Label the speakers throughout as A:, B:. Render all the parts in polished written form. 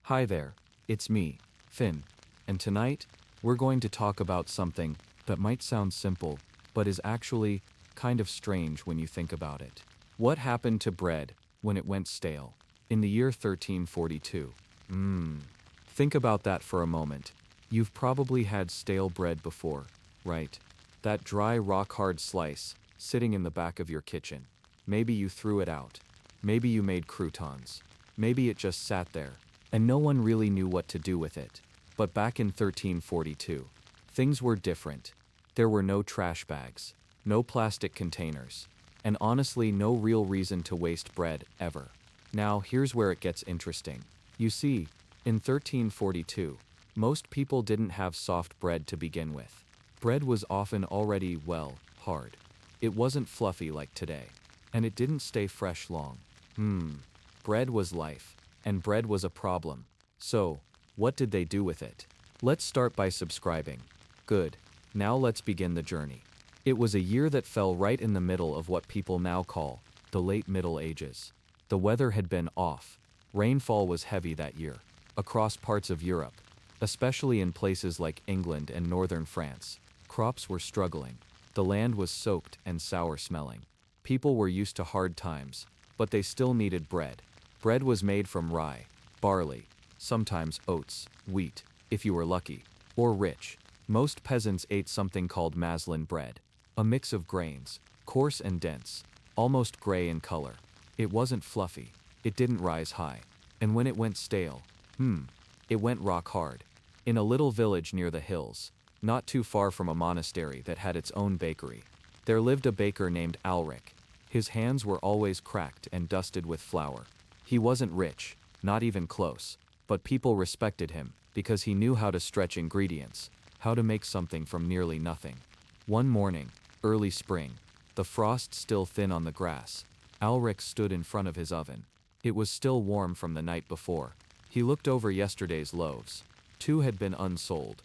A: Hi there, it's me, Finn, and tonight, we're going to talk about something that might sound simple, but is actually kind of strange when you think about it. What happened to bread when it went stale? In the year 1342. Think about that for a moment. You've probably had stale bread before, right? That dry, rock-hard slice sitting in the back of your kitchen. Maybe you threw it out. Maybe you made croutons. Maybe it just sat there, and no one really knew what to do with it. But back in 1342, things were different. There were no trash bags, no plastic containers, and honestly no real reason to waste bread, ever. Now here's where it gets interesting. You see, in 1342, most people didn't have soft bread to begin with. Bread was often already, well, hard. It wasn't fluffy like today, and it didn't stay fresh long. Bread was life, and bread was a problem. So, what did they do with it? Let's start by subscribing. Good. Now let's begin the journey. It was a year that fell right in the middle of what people now call the late Middle Ages. The weather had been off. Rainfall was heavy that year, across parts of Europe, especially in places like England and northern France. Crops were struggling. The land was soaked and sour-smelling. People were used to hard times, but they still needed bread. Bread was made from rye, barley, sometimes oats, wheat, if you were lucky, or rich. Most peasants ate something called maslin bread, a mix of grains, coarse and dense, almost gray in color. It wasn't fluffy, it didn't rise high, and when it went stale, it went rock hard. In a little village near the hills, not too far from a monastery that had its own bakery, there lived a baker named Alric. His hands were always cracked and dusted with flour. He wasn't rich, not even close, but people respected him because he knew how to stretch ingredients, how to make something from nearly nothing. One morning, early spring, the frost still thin on the grass, Alric stood in front of his oven. It was still warm from the night before. He looked over yesterday's loaves. 2 had been unsold.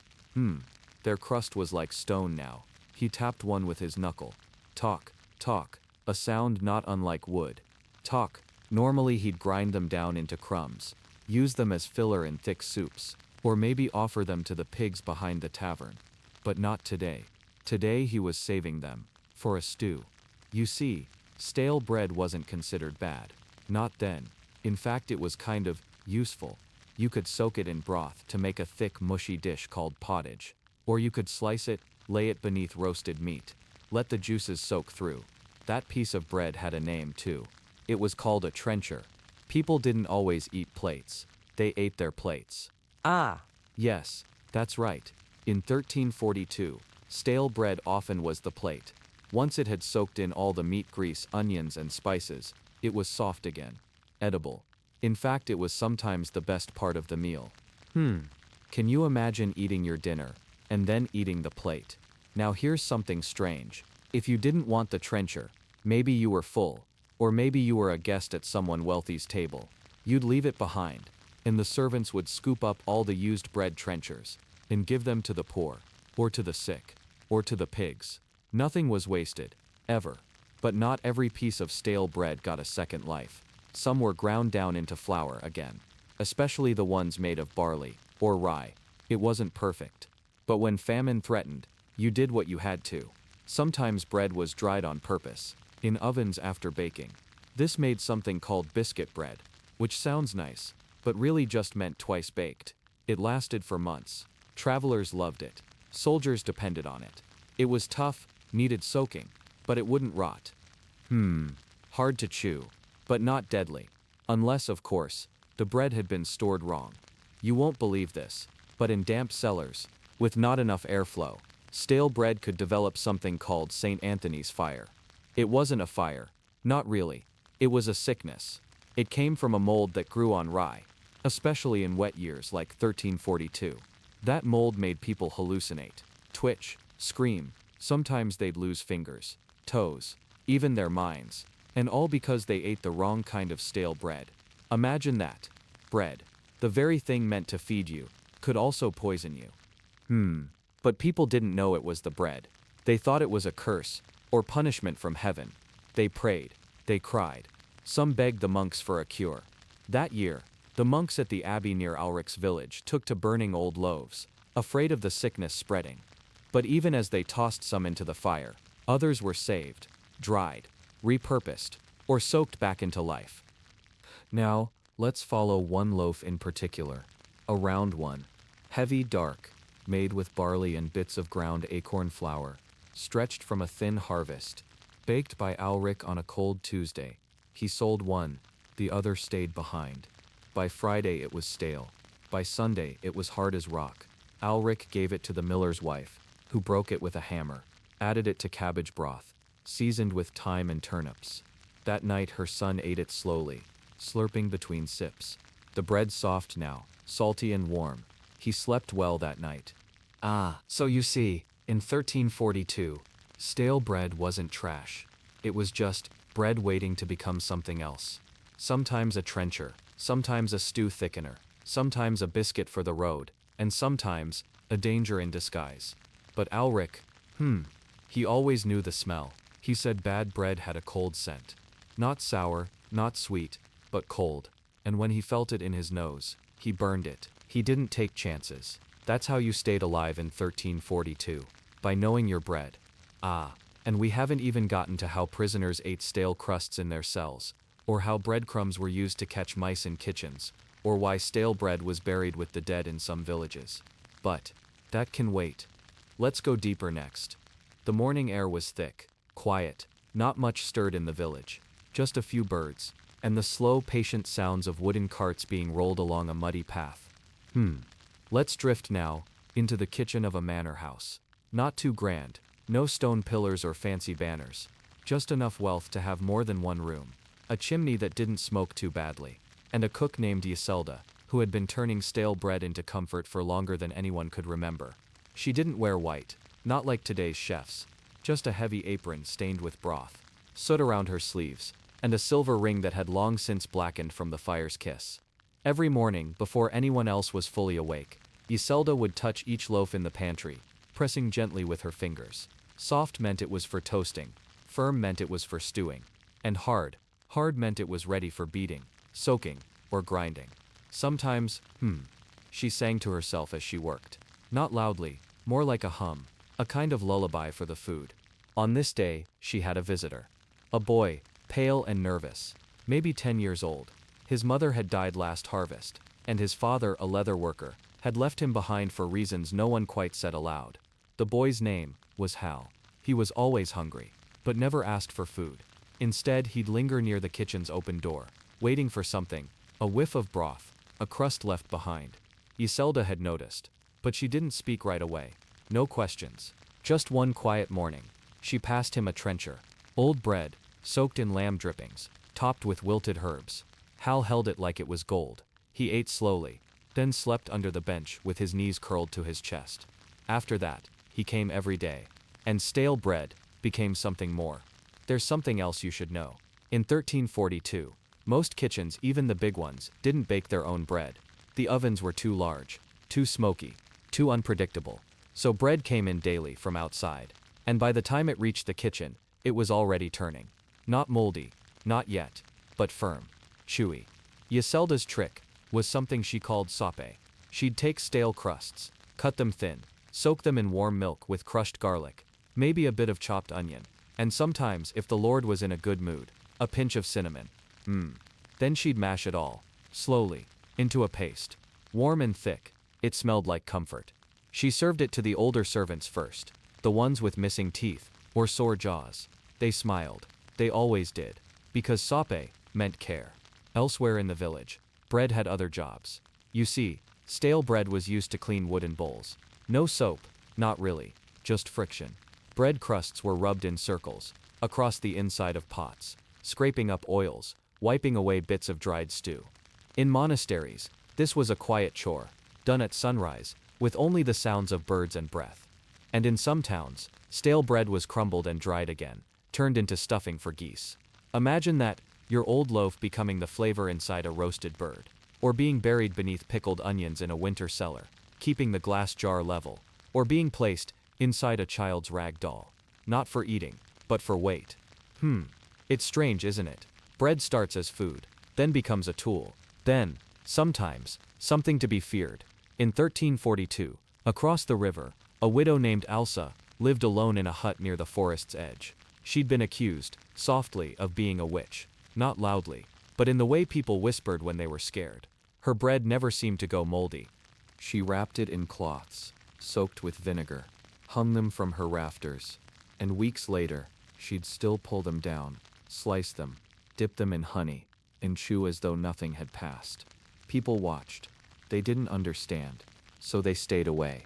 A: Their crust was like stone now. He tapped one with his knuckle. Talk, talk, a sound not unlike wood. Talk. Normally he'd grind them down into crumbs, use them as filler in thick soups, or maybe offer them to the pigs behind the tavern. But not today. Today he was saving them for a stew. You see, stale bread wasn't considered bad. Not then. In fact, it was kind of useful. You could soak it in broth to make a thick, mushy dish called pottage. Or you could slice it, lay it beneath roasted meat, let the juices soak through. That piece of bread had a name too. It was called a trencher. People didn't always eat plates. They ate their plates.
B: Ah,
A: Yes, that's right. In 1342, stale bread often was the plate. Once it had soaked in all the meat grease, onions, and spices, it was soft again. Edible. In fact, it was sometimes the best part of the meal. Can you imagine eating your dinner, and then eating the plate? Now here's something strange. If you didn't want the trencher, maybe you were full, or maybe you were a guest at someone wealthy's table, you'd leave it behind, and the servants would scoop up all the used bread trenchers, and give them to the poor, or to the sick, or to the pigs. Nothing was wasted, ever. But not every piece of stale bread got a second life. Some were ground down into flour again, especially the ones made of barley, or rye. It wasn't perfect. But when famine threatened, you did what you had to. Sometimes bread was dried on purpose, in ovens after baking. This made something called biscuit bread, which sounds nice, but really just meant twice baked. It lasted for months. Travelers loved it. Soldiers depended on it. It was tough, needed soaking, but it wouldn't rot. Hard to chew, but not deadly. Unless, of course, the bread had been stored wrong. You won't believe this, but in damp cellars, with not enough airflow, stale bread could develop something called St. Anthony's fire. It wasn't a fire. Not really. It was a sickness. It came from a mold that grew on rye, especially in wet years like 1342. That mold made people hallucinate, twitch, scream. Sometimes they'd lose fingers, toes, even their minds, and all because they ate the wrong kind of stale bread. Imagine that. Bread, the very thing meant to feed you, could also poison you. But people didn't know it was the bread. They thought it was a curse, or punishment from heaven. They prayed. They cried. Some begged the monks for a cure. That year, The monks at the abbey near Ulrich's village took to burning old loaves, afraid of the sickness spreading. But even as they tossed some into the fire, others were saved, dried, repurposed, or soaked back into life. Now, let's follow one loaf in particular, a round one, heavy, dark, made with barley and bits of ground acorn flour, stretched from a thin harvest, baked by Ulrich on a cold Tuesday. He sold one, the other stayed behind. By Friday it was stale. By Sunday it was hard as rock. Ulrich gave it to the miller's wife, who broke it with a hammer, added it to cabbage broth, seasoned with thyme and turnips. That night her son ate it slowly, slurping between sips. The bread soft now, salty and warm. He slept well that night. Ah, so you see, in 1342, stale bread wasn't trash. It was just bread waiting to become something else. Sometimes a trencher, sometimes a stew thickener, sometimes a biscuit for the road, and sometimes a danger in disguise. But Ulrich, he always knew the smell. He said bad bread had a cold scent. Not sour, not sweet, but cold. And when he felt it in his nose, he burned it. He didn't take chances. That's how you stayed alive in 1342. By knowing your bread. Ah, and we haven't even gotten to how prisoners ate stale crusts in their cells, or how breadcrumbs were used to catch mice in kitchens, or why stale bread was buried with the dead in some villages. But that can wait. Let's go deeper next. The morning air was thick, quiet, not much stirred in the village, just a few birds, and the slow, patient sounds of wooden carts being rolled along a muddy path. Let's drift now into the kitchen of a manor house. Not too grand, no stone pillars or fancy banners, just enough wealth to have more than one room, a chimney that didn't smoke too badly, and a cook named Iselda, who had been turning stale bread into comfort for longer than anyone could remember. She didn't wear white, not like today's chefs, just a heavy apron stained with broth, soot around her sleeves, and a silver ring that had long since blackened from the fire's kiss. Every morning, before anyone else was fully awake, Iselda would touch each loaf in the pantry, pressing gently with her fingers. Soft meant it was for toasting, firm meant it was for stewing, and hard meant it was ready for beating, soaking, or grinding. Sometimes, she sang to herself as she worked. Not loudly, more like a hum, a kind of lullaby for the food. On this day, she had a visitor. A boy, pale and nervous, maybe 10 years old. His mother had died last harvest, and his father, a leather worker, had left him behind for reasons no one quite said aloud. The boy's name was Hal. He was always hungry, but never asked for food. Instead, he'd linger near the kitchen's open door, waiting for something, a whiff of broth, a crust left behind. Iselda had noticed, but she didn't speak right away. No questions. Just one quiet morning, she passed him a trencher. Old bread, soaked in lamb drippings, topped with wilted herbs. Hal held it like it was gold. He ate slowly, then slept under the bench with his knees curled to his chest. After that, he came every day. And stale bread became something more. There's something else you should know. In 1342, most kitchens, even the big ones, didn't bake their own bread. The ovens were too large, too smoky, too unpredictable. So bread came in daily from outside. And by the time it reached the kitchen, it was already turning. Not moldy, not yet, but firm, chewy. Iselda's trick was something she called sape. She'd take stale crusts, cut them thin, soak them in warm milk with crushed garlic, maybe a bit of chopped onion, and sometimes, if the Lord was in a good mood, a pinch of cinnamon. Then she'd mash it all, slowly, into a paste. Warm and thick, it smelled like comfort. She served it to the older servants first, the ones with missing teeth, or sore jaws. They smiled. They always did. Because sape meant care. Elsewhere in the village, bread had other jobs. You see, stale bread was used to clean wooden bowls. No soap, not really, just friction. Bread crusts were rubbed in circles, across the inside of pots, scraping up oils, wiping away bits of dried stew. In monasteries, this was a quiet chore, done at sunrise, with only the sounds of birds and breath. And in some towns, stale bread was crumbled and dried again, turned into stuffing for geese. Imagine that, your old loaf becoming the flavor inside a roasted bird, or being buried beneath pickled onions in a winter cellar, keeping the glass jar level, or being placed inside a child's rag doll. Not for eating, but for weight. It's strange, isn't it? Bread starts as food, then becomes a tool, then, Sometimes, something to be feared. In 1342, across the river, a widow named Elsa lived alone in a hut near the forest's edge. She'd been accused, softly, of being a witch. Not loudly, but in the way people whispered when they were scared. Her bread never seemed to go moldy. She wrapped it in cloths, soaked with vinegar, hung them from her rafters, and weeks later, she'd still pull them down, slice them, dip them in honey, and chew as though nothing had passed. People watched. They didn't understand, so they stayed away.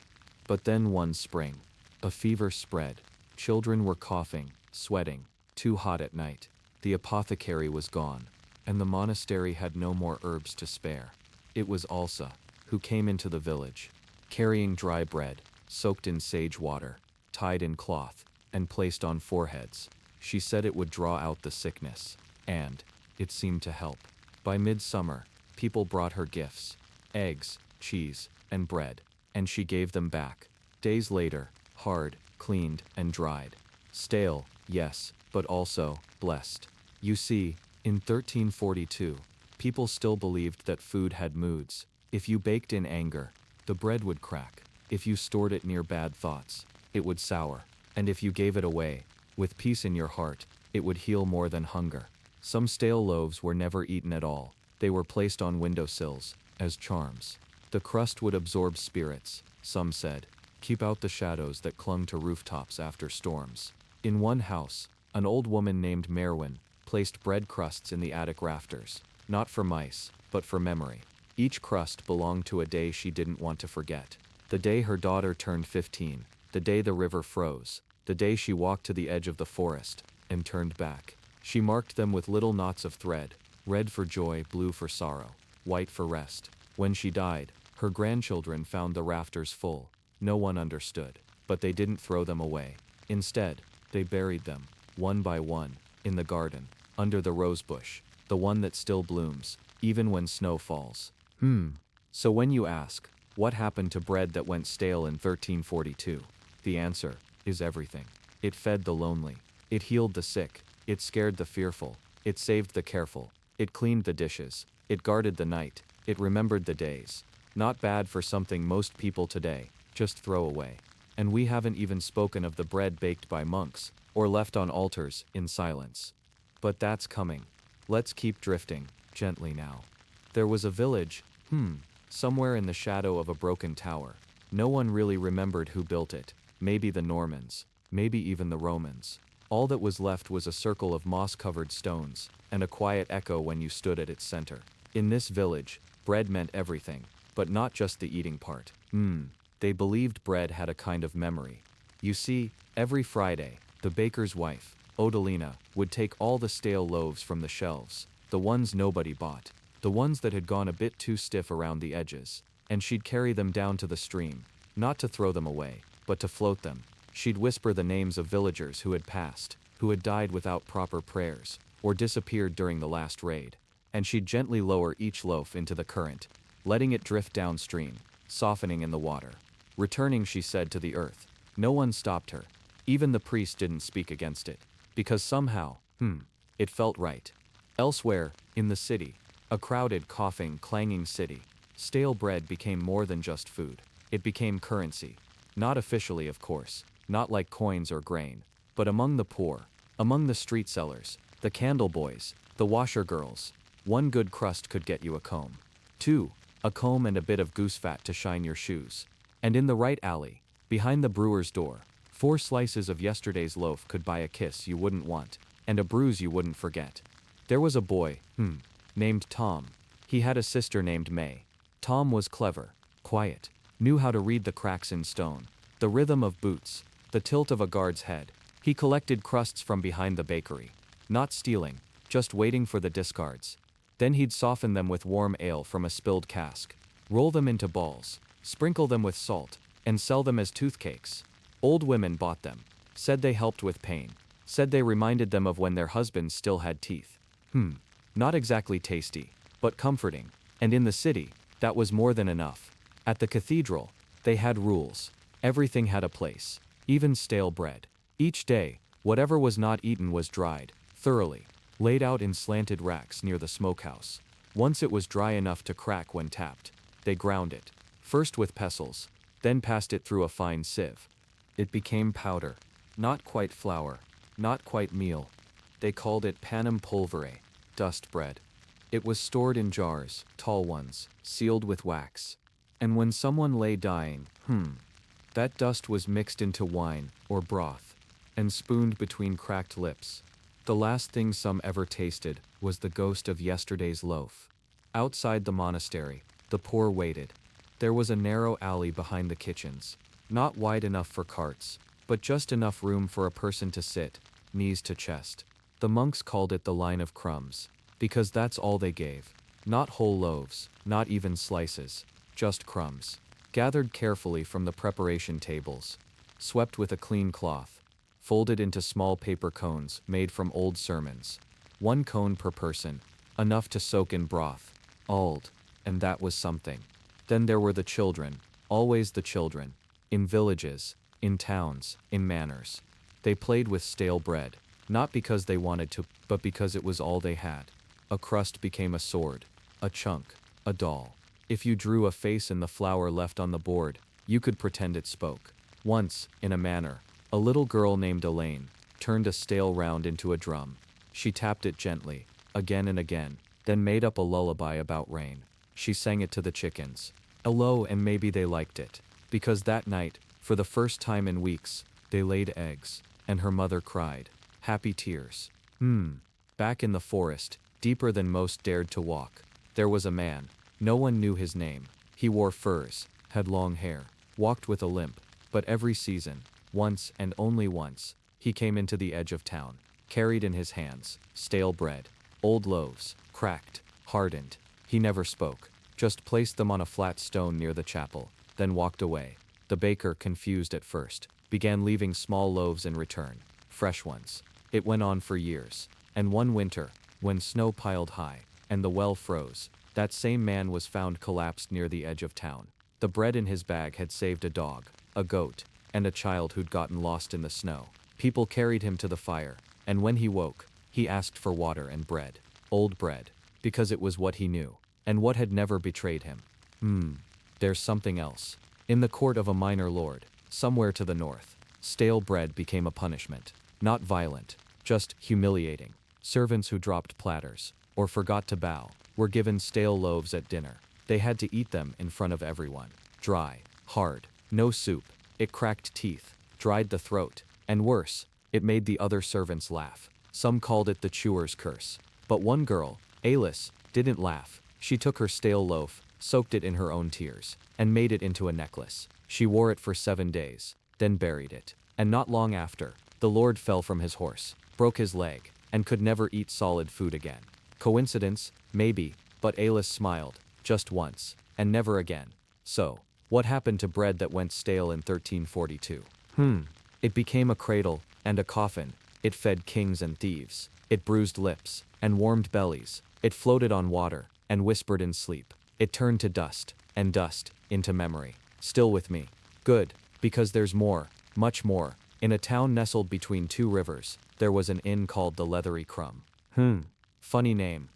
A: But then one spring, a fever spread. Children were coughing, sweating, too hot at night. The apothecary was gone, and the monastery had no more herbs to spare. It was Elsa, who came into the village, carrying dry bread, soaked in sage water, tied in cloth, and placed on foreheads. She said it would draw out the sickness, and it seemed to help. By midsummer, people brought her gifts, eggs, cheese, and bread, and she gave them back. Days later, hard, cleaned, and dried. Stale, yes, but also blessed. You see, in 1342, people still believed that food had moods. If you baked in anger, the bread would crack. If you stored it near bad thoughts, it would sour. And if you gave it away, with peace in your heart, it would heal more than hunger. Some stale loaves were never eaten at all. They were placed on windowsills, as charms. The crust would absorb spirits, some said, keep out the shadows that clung to rooftops after storms. In one house, an old woman named Merwin placed bread crusts in the attic rafters, not for mice, but for memory. Each crust belonged to a day she didn't want to forget. The day her daughter turned 15, the day the river froze, the day she walked to the edge of the forest and turned back. She marked them with little knots of thread, red for joy, blue for sorrow, white for rest. When she died, her grandchildren found the rafters full. No one understood, but they didn't throw them away. Instead, they buried them, one by one, in the garden, under the rosebush, the one that still blooms, even when snow falls. So when you ask, what happened to bread that went stale in 1342? The answer is everything. It fed the lonely. It healed the sick. It scared the fearful. It saved the careful. It cleaned the dishes. It guarded the night. It remembered the days. Not bad for something most people today just throw away. And we haven't even spoken of the bread baked by monks, or left on altars in silence. But that's coming. Let's keep drifting, gently now. There was a village, somewhere in the shadow of a broken tower. No one really remembered who built it. Maybe the Normans, maybe even the Romans. All that was left was a circle of moss-covered stones, and a quiet echo when you stood at its center. In this village, bread meant everything, but not just the eating part. They believed bread had a kind of memory. You see, every Friday, the baker's wife, Odalina, would take all the stale loaves from the shelves, the ones nobody bought, the ones that had gone a bit too stiff around the edges, and she'd carry them down to the stream, not to throw them away, but to float them. She'd whisper the names of villagers who had passed, who had died without proper prayers, or disappeared during the last raid, and she'd gently lower each loaf into the current, letting it drift downstream, softening in the water. Returning, she said, to the earth. No one stopped her. Even the priest didn't speak against it, because somehow, it felt right. Elsewhere, in the city, a crowded, coughing, clanging city, stale bread became more than just food. It became currency. Not officially, of course, not like coins or grain, but among the poor, among the street sellers, the candle boys, the washer girls. One good crust could get you a comb. 2, a comb and a bit of goose fat to shine your shoes. And in the right alley, behind the brewer's door, 4 slices of yesterday's loaf could buy a kiss you wouldn't want, and a bruise you wouldn't forget. There was a boy, named Tom. He had a sister named May. Tom was clever, quiet, knew how to read the cracks in stone, the rhythm of boots, the tilt of a guard's head. He collected crusts from behind the bakery, not stealing, just waiting for the discards. Then he'd soften them with warm ale from a spilled cask, roll them into balls, sprinkle them with salt, and sell them as toothcakes. Old women bought them, said they helped with pain, said they reminded them of when their husbands still had teeth. Not exactly tasty, but comforting. And in the city, that was more than enough. At the cathedral, they had rules. Everything had a place, even stale bread. Each day, whatever was not eaten was dried, thoroughly, laid out in slanted racks near the smokehouse. Once it was dry enough to crack when tapped, they ground it, first with pestles, then passed it through a fine sieve. It became powder, not quite flour, not quite meal. They called it panem pulvere, dust bread. It was stored in jars, tall ones, sealed with wax. And when someone lay dying, that dust was mixed into wine or broth and spooned between cracked lips. The last thing some ever tasted was the ghost of yesterday's loaf. Outside the monastery, the poor waited. There was a narrow alley behind the kitchens, not wide enough for carts, but just enough room for a person to sit, knees to chest. The monks called it the line of crumbs, because that's all they gave. Not whole loaves, not even slices, just crumbs, gathered carefully from the preparation tables, swept with a clean cloth, folded into small paper cones made from old sermons. 1 cone per person, enough to soak in broth, ald, and that was something. Then there were the children, always the children, in villages, in towns, in manors. They played with stale bread, not because they wanted to, but because it was all they had. A crust became a sword, a chunk, a doll. If you drew a face in the flour left on the board, you could pretend it spoke. Once, in a manor, a little girl named Elaine turned a stale round into a drum. She tapped it gently, again and again, then made up a lullaby about rain. She sang it to the chickens. Hello, and maybe they liked it, because that night, for the first time in weeks, they laid eggs, and her mother cried. Happy tears. Back in the forest, deeper than most dared to walk, there was a man. No one knew his name. He wore furs, had long hair, walked with a limp, but every season, once and only once, he came into the edge of town, carried in his hands stale bread, old loaves, cracked, hardened. He never spoke, just placed them on a flat stone near the chapel, then walked away. The baker, confused at first, began leaving small loaves in return, fresh ones. It went on for years, and one winter, when snow piled high, and the well froze, that same man was found collapsed near the edge of town. The bread in his bag had saved a dog, a goat, and a child who'd gotten lost in the snow. People carried him to the fire, and when he woke, he asked for water and bread. Old bread, because it was what he knew, and what had never betrayed him. There's something else. In the court of a minor lord, somewhere to the north, stale bread became a punishment. Not violent, just humiliating. Servants who dropped platters, or forgot to bow, were given stale loaves at dinner. They had to eat them in front of everyone. Dry, hard, no soup. It cracked teeth, dried the throat, and worse, it made the other servants laugh. Some called it the chewer's curse. But one girl, Alice, didn't laugh. She took her stale loaf, soaked it in her own tears, and made it into a necklace. She wore it for 7 days, then buried it. And not long after, the Lord fell from his horse, broke his leg, and could never eat solid food again. Coincidence? Maybe, but Alice smiled, just once, and never again. So, what happened to bread that went stale in 1342? It became a cradle, and a coffin. It fed kings and thieves. It bruised lips, and warmed bellies. It floated on water, and whispered in sleep. It turned to dust, and dust, into memory. Still with me. Good, because there's more, much more. In a town nestled between 2 rivers, there was an inn called the Leathery Crumb. Funny name.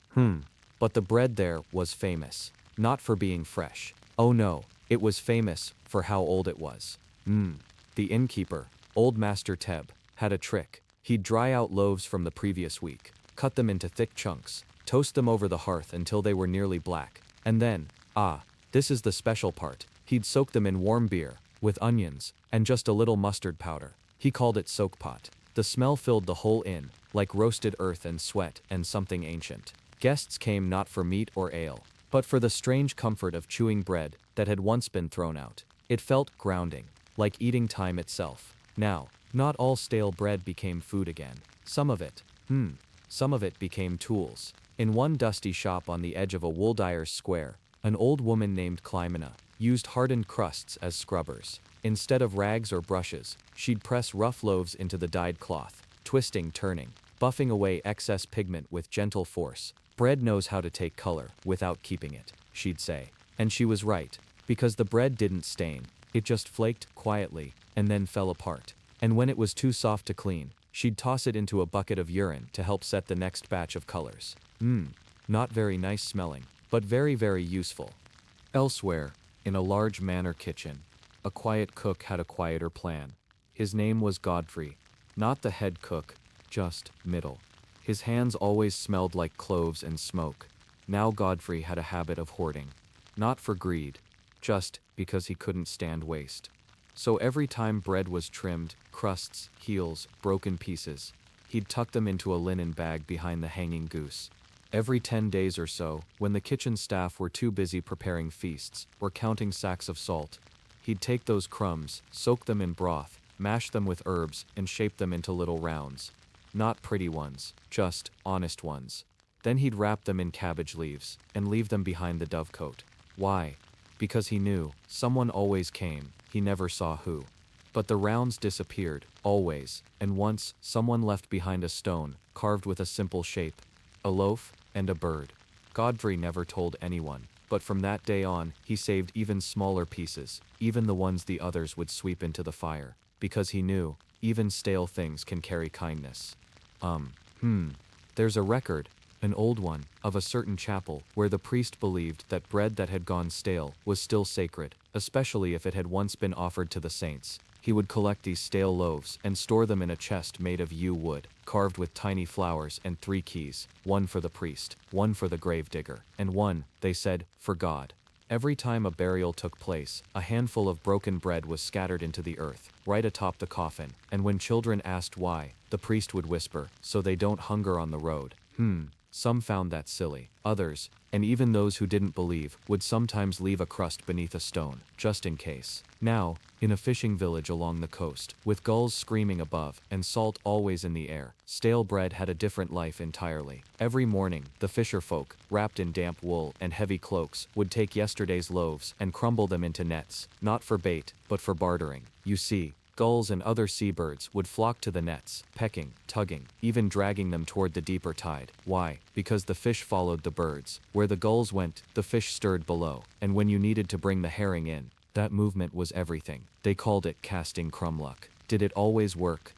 A: But the bread there was famous. Not for being fresh. Oh no, it was famous for how old it was. The innkeeper, old Master Teb, had a trick. He'd dry out loaves from the previous week, cut them into thick chunks, toast them over the hearth until they were nearly black, and then, this is the special part, he'd soak them in warm beer, with onions, and just a little mustard powder. He called it soak pot. The smell filled the whole inn, like roasted earth and sweat and something ancient. Guests came not for meat or ale, but for the strange comfort of chewing bread that had once been thrown out. It felt grounding, like eating time itself. Now, not all stale bread became food again. Some of it became tools. In one dusty shop on the edge of a wool dyer's square, an old woman named Clymena used hardened crusts as scrubbers. Instead of rags or brushes, she'd press rough loaves into the dyed cloth, twisting, turning, buffing away excess pigment with gentle force. Bread knows how to take color without keeping it, she'd say. And she was right, because the bread didn't stain. It just flaked quietly and then fell apart. And when it was too soft to clean, she'd toss it into a bucket of urine to help set the next batch of colors. Not very nice smelling, but very, very useful. Elsewhere, in a large manor kitchen, a quiet cook had a quieter plan. His name was Godfrey, not the head cook, just middle. His hands always smelled like cloves and smoke. Now Godfrey had a habit of hoarding. Not for greed, just because he couldn't stand waste. So every time bread was trimmed, crusts, heels, broken pieces, he'd tuck them into a linen bag behind the hanging goose. Every 10 days or so, when the kitchen staff were too busy preparing feasts or counting sacks of salt, he'd take those crumbs, soak them in broth, mash them with herbs, and shape them into little rounds. Not pretty ones, just honest ones. Then he'd wrap them in cabbage leaves and leave them behind the dovecote. Why? Because he knew someone always came, he never saw who. But the rounds disappeared, always, and once someone left behind a stone, carved with a simple shape, a loaf, and a bird. Godfrey never told anyone, but from that day on, he saved even smaller pieces, even the ones the others would sweep into the fire, because he knew, even stale things can carry kindness. There's a record, an old one, of a certain chapel where the priest believed that bread that had gone stale was still sacred, especially if it had once been offered to the saints. He would collect these stale loaves and store them in a chest made of yew wood, carved with tiny flowers and 3 keys, one for the priest, one for the gravedigger, and one, they said, for God. Every time a burial took place, a handful of broken bread was scattered into the earth, right atop the coffin, and when children asked why, the priest would whisper, so they don't hunger on the road. Some found that silly. Others, and even those who didn't believe, would sometimes leave a crust beneath a stone, just in case. Now, in a fishing village along the coast, with gulls screaming above and salt always in the air, stale bread had a different life entirely. Every morning, the fisher folk, wrapped in damp wool and heavy cloaks, would take yesterday's loaves and crumble them into nets, not for bait, but for bartering. You see, gulls and other seabirds would flock to the nets, pecking, tugging, even dragging them toward the deeper tide. Why? Because the fish followed the birds. Where the gulls went, the fish stirred below, and when you needed to bring the herring in, that movement was everything. They called it casting crumluck. Did it always work?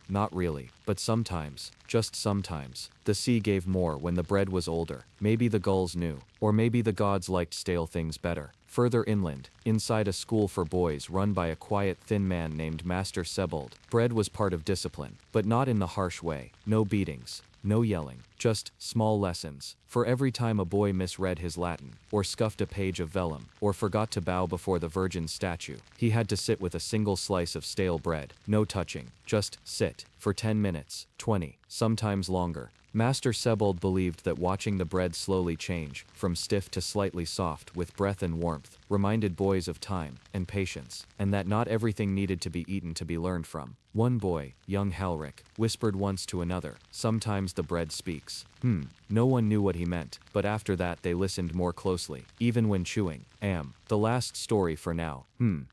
A: Not really. But sometimes, just sometimes, the sea gave more when the bread was older. Maybe the gulls knew, or maybe the gods liked stale things better. Further inland, inside a school for boys run by a quiet thin man named Master Sebald, bread was part of discipline, but not in the harsh way. No beatings, no yelling, just small lessons. For every time a boy misread his Latin, or scuffed a page of vellum, or forgot to bow before the Virgin's statue, he had to sit with a single slice of stale bread. No touching, just sit, for 10 minutes, 20, sometimes longer. Master Sebald believed that watching the bread slowly change, from stiff to slightly soft with breath and warmth, reminded boys of time and patience, and that not everything needed to be eaten to be learned from. One boy, young Halric, whispered once to another, "Sometimes the bread speaks." No one knew what he meant, but after that they listened more closely, even when chewing. The last story for now,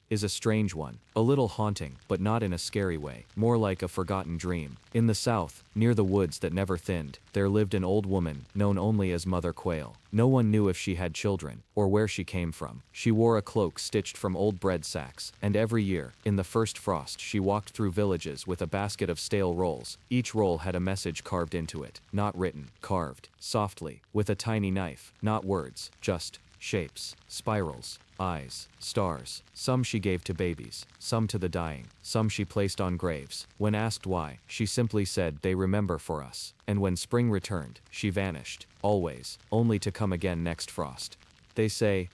A: is a strange one, a little haunting, but not in a scary way, more like a forgotten dream. In the south, near the woods that never thinned, there lived an old woman, known only as Mother Quail. No one knew if she had children, or where she came from. She wore a cloak stitched from old bread sacks, and every year, in the first frost she walked through villages with a basket of stale rolls. Each roll had a message carved into it, not written, carved, softly, with a tiny knife, not words, just shapes, spirals, eyes, stars. Some she gave to babies, some to the dying, some she placed on graves. When asked why, she simply said, "They remember for us." And when spring returned, she vanished, always, only to come again next frost. They say,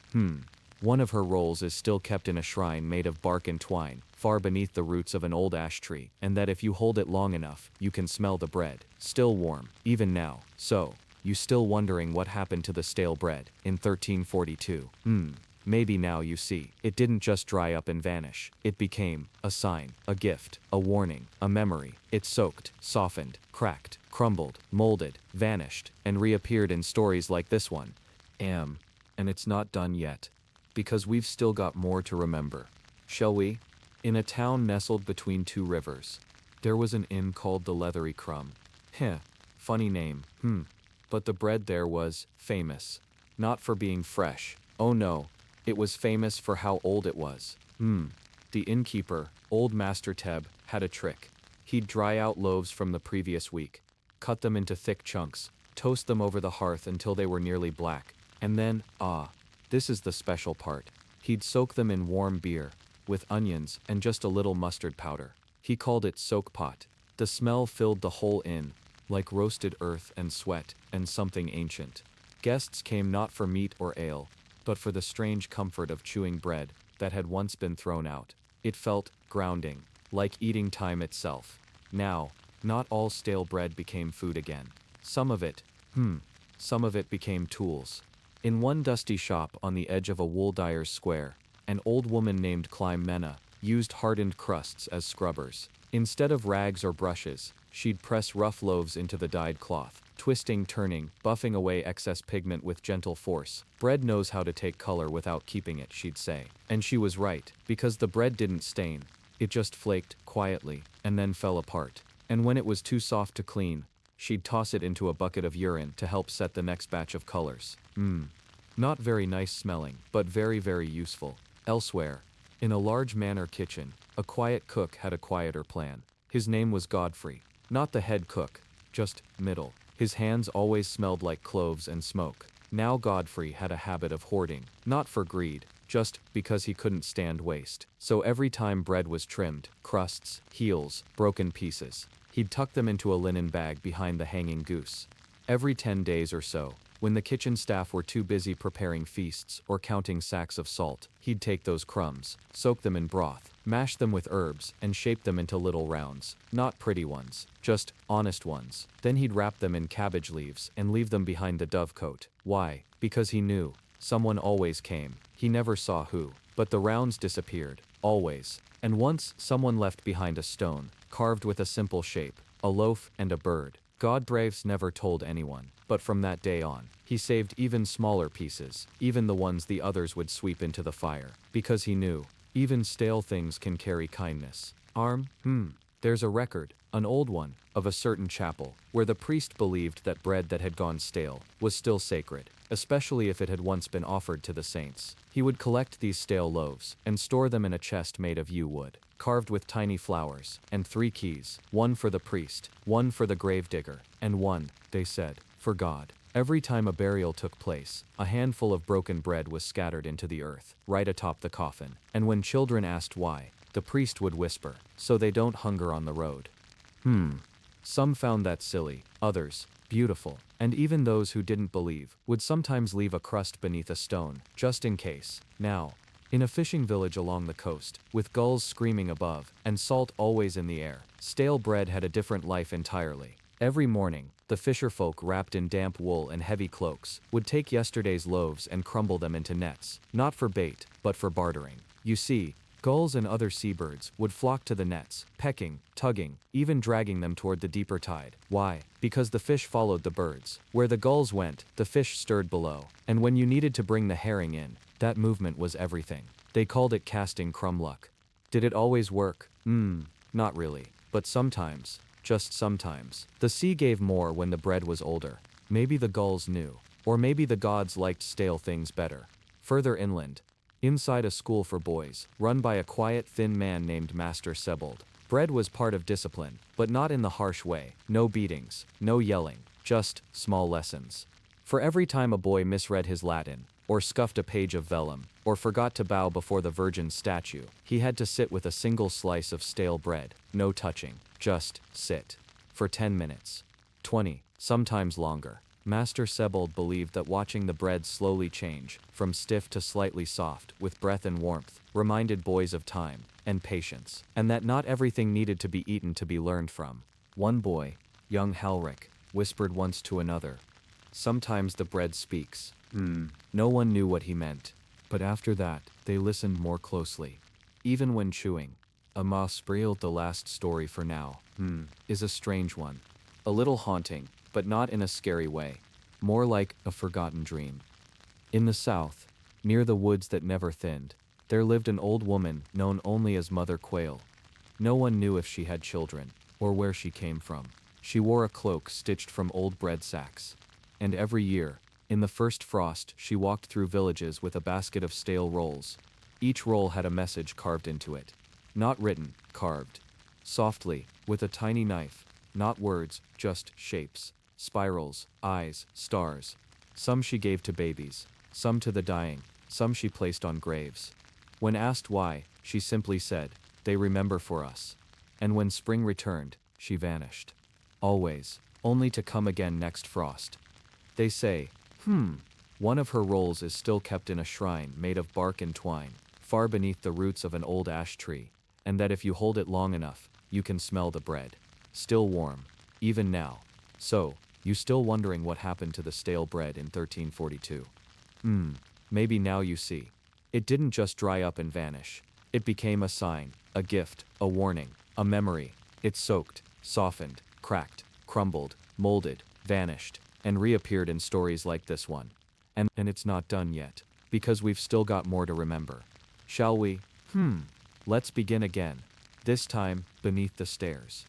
A: one of her rolls is still kept in a shrine made of bark and twine, far beneath the roots of an old ash tree, and that if you hold it long enough, you can smell the bread, still warm, even now. So, you still wondering what happened to the stale bread in 1342? Maybe now you see. It didn't just dry up and vanish. It became a sign, a gift, a warning, a memory. It soaked, softened, cracked, crumbled, molded, vanished, and reappeared in stories like this one. And it's not done yet, because we've still got more to remember. Shall we? In a town nestled between 2 rivers, there was an inn called the Leathery Crumb. Funny name, But the bread there was famous. Not for being fresh. Oh no, it was famous for how old it was. The innkeeper, old Master Teb, had a trick. He'd dry out loaves from the previous week, cut them into thick chunks, toast them over the hearth until they were nearly black, and then, this is the special part, he'd soak them in warm beer, with onions and just a little mustard powder. He called it soak pot. The smell filled the whole inn, like roasted earth and sweat and something ancient. Guests came not for meat or ale, but for the strange comfort of chewing bread that had once been thrown out. It felt grounding, like eating time itself. Now, not all stale bread became food again. Some of it became tools. In one dusty shop on the edge of a wool dyer's square, an old woman named Clymena used hardened crusts as scrubbers. Instead of rags or brushes, she'd press rough loaves into the dyed cloth, twisting, turning, buffing away excess pigment with gentle force. Bread knows how to take color without keeping it, she'd say. And she was right, because the bread didn't stain. It just flaked, quietly, and then fell apart. And when it was too soft to clean, she'd toss it into a bucket of urine to help set the next batch of colors. Not very nice smelling, but very, very useful. Elsewhere, in a large manor kitchen, a quiet cook had a quieter plan. His name was Godfrey. Not the head cook, just middle. His hands always smelled like cloves and smoke. Now Godfrey had a habit of hoarding, not for greed, just because he couldn't stand waste. So every time bread was trimmed, crusts, heels, broken pieces, he'd tuck them into a linen bag behind the hanging goose. Every 10 days or so, when the kitchen staff were too busy preparing feasts or counting sacks of salt, he'd take those crumbs, soak them in broth, mash them with herbs, and shape them into little rounds. Not pretty ones, just honest ones. Then he'd wrap them in cabbage leaves and leave them behind the dovecote. Why? Because he knew. Someone always came. He never saw who. But the rounds disappeared. Always. And once, someone left behind a stone, carved with a simple shape, a loaf and a bird. Godbraves never told anyone, but from that day on, he saved even smaller pieces, even the ones the others would sweep into the fire, because he knew, even stale things can carry kindness. There's a record, an old one, of a certain chapel, where the priest believed that bread that had gone stale was still sacred, especially if it had once been offered to the saints. He would collect these stale loaves and store them in a chest made of yew wood, carved with tiny flowers, and 3 keys, one for the priest, one for the gravedigger, and one, they said, for God. Every time a burial took place, a handful of broken bread was scattered into the earth, right atop the coffin, and when children asked why, the priest would whisper, so they don't hunger on the road. Some found that silly, others, beautiful, and even those who didn't believe would sometimes leave a crust beneath a stone, just in case. Now, in a fishing village along the coast, with gulls screaming above, and salt always in the air, stale bread had a different life entirely. Every morning, the fisherfolk wrapped in damp wool and heavy cloaks would take yesterday's loaves and crumble them into nets, not for bait, but for bartering. You see, gulls and other seabirds would flock to the nets, pecking, tugging, even dragging them toward the deeper tide. Why? Because the fish followed the birds. Where the gulls went, the fish stirred below, and when you needed to bring the herring in, that movement was everything. They called it casting crumb luck. Did it always work? Not really. But sometimes, just sometimes, the sea gave more when the bread was older. Maybe the gulls knew. Or maybe the gods liked stale things better. Further inland, inside a school for boys, run by a quiet, thin man named Master Sebold, bread was part of discipline, but not in the harsh way. No beatings, no yelling, just small lessons. For every time a boy misread his Latin, or scuffed a page of vellum, or forgot to bow before the Virgin's statue, he had to sit with a single slice of stale bread. No touching, just sit. For 10 minutes. 20, sometimes longer. Master Sebold believed that watching the bread slowly change, from stiff to slightly soft, with breath and warmth, reminded boys of time and patience, and that not everything needed to be eaten to be learned from. One boy, young Halric, whispered once to another, "Sometimes the bread speaks." No one knew what he meant, but after that, they listened more closely. Even when chewing, Ama spreeled the last story for now, is a strange one. A little haunting, but not in a scary way. More like a forgotten dream. In the south, near the woods that never thinned, there lived an old woman known only as Mother Quail. No one knew if she had children, or where she came from. She wore a cloak stitched from old bread sacks. And every year, in the first frost, she walked through villages with a basket of stale rolls. Each roll had a message carved into it. Not written, carved. Softly, with a tiny knife. Not words, just shapes. spirals, eyes, stars. Some she gave to babies, some to the dying, some she placed on graves. When asked why, she simply said, "They remember for us." And when spring returned, she vanished. Always, only to come again next frost. They say, one of her rolls is still kept in a shrine made of bark and twine, far beneath the roots of an old ash tree, and that if you hold it long enough, you can smell the bread. Still warm, even now. So, you still wondering what happened to the stale bread in 1342? Maybe now you see. It didn't just dry up and vanish. It became a sign, a gift, a warning, a memory. It soaked, softened, cracked, crumbled, molded, vanished, and reappeared in stories like this one. And it's not done yet, because we've still got more to remember. Shall we? Let's begin again. This time, beneath the stairs.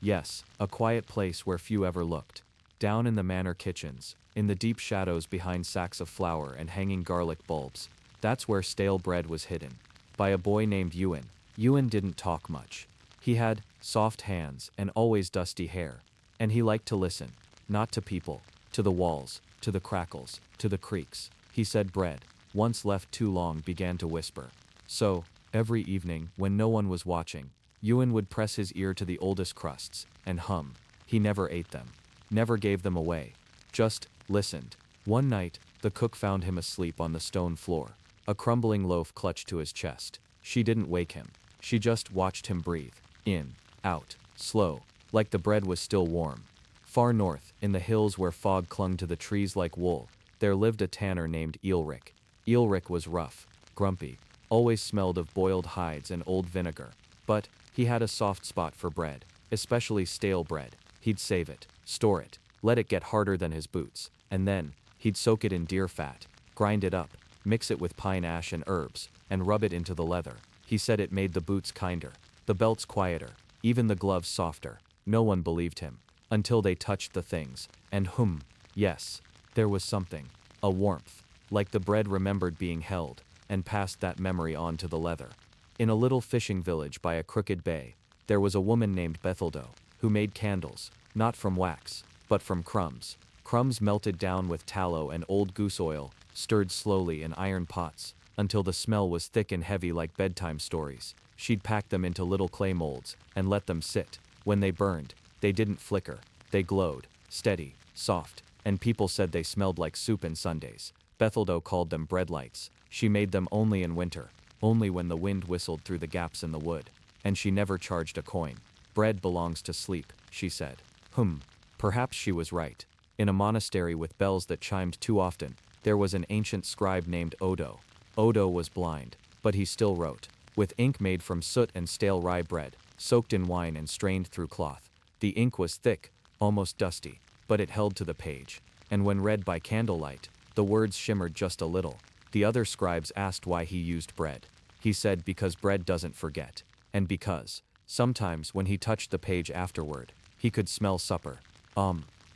A: Yes, a quiet place where few ever looked. Down in the manor kitchens, in the deep shadows behind sacks of flour and hanging garlic bulbs. That's where stale bread was hidden. By a boy named Ewan. Ewan didn't talk much. He had soft hands and always dusty hair. And he liked to listen. Not to people. To the walls. To the crackles. To the creaks. He said bread, once left too long, began to whisper. So, every evening, when no one was watching, Ewan would press his ear to the oldest crusts, and hum. He never ate them. Never gave them away. Just listened. One night, the cook found him asleep on the stone floor. A crumbling loaf clutched to his chest. She didn't wake him. She just watched him breathe. In, out, slow, like the bread was still warm. Far north, in the hills where fog clung to the trees like wool, there lived a tanner named Eelric. Eelric was rough, grumpy, always smelled of boiled hides and old vinegar. But he had a soft spot for bread, especially stale bread. He'd save it, store it, let it get harder than his boots, and then he'd soak it in deer fat, grind it up, mix it with pine ash and herbs, and rub it into the leather. He said it made the boots kinder, the belts quieter, even the gloves softer. No one believed him, until they touched the things, and yes, there was something, a warmth, like the bread remembered being held, and passed that memory on to the leather. In a little fishing village by a crooked bay, there was a woman named Betheldo, who made candles, not from wax, but from crumbs. Crumbs melted down with tallow and old goose oil, stirred slowly in iron pots, until the smell was thick and heavy like bedtime stories. She'd pack them into little clay molds, and let them sit. When they burned, they didn't flicker, they glowed, steady, soft, and people said they smelled like soup in Sundays. Betheldo called them breadlights. She made them only in winter, only when the wind whistled through the gaps in the wood, and she never charged a coin. Bread belongs to sleep, she said. Perhaps she was right. In a monastery with bells that chimed too often, there was an ancient scribe named Odo. Odo was blind, but he still wrote, with ink made from soot and stale rye bread, soaked in wine and strained through cloth. The ink was thick, almost dusty, but it held to the page, and when read by candlelight, the words shimmered just a little. The other scribes asked why he used bread. He said because bread doesn't forget, and because, sometimes when he touched the page afterward, he could smell supper.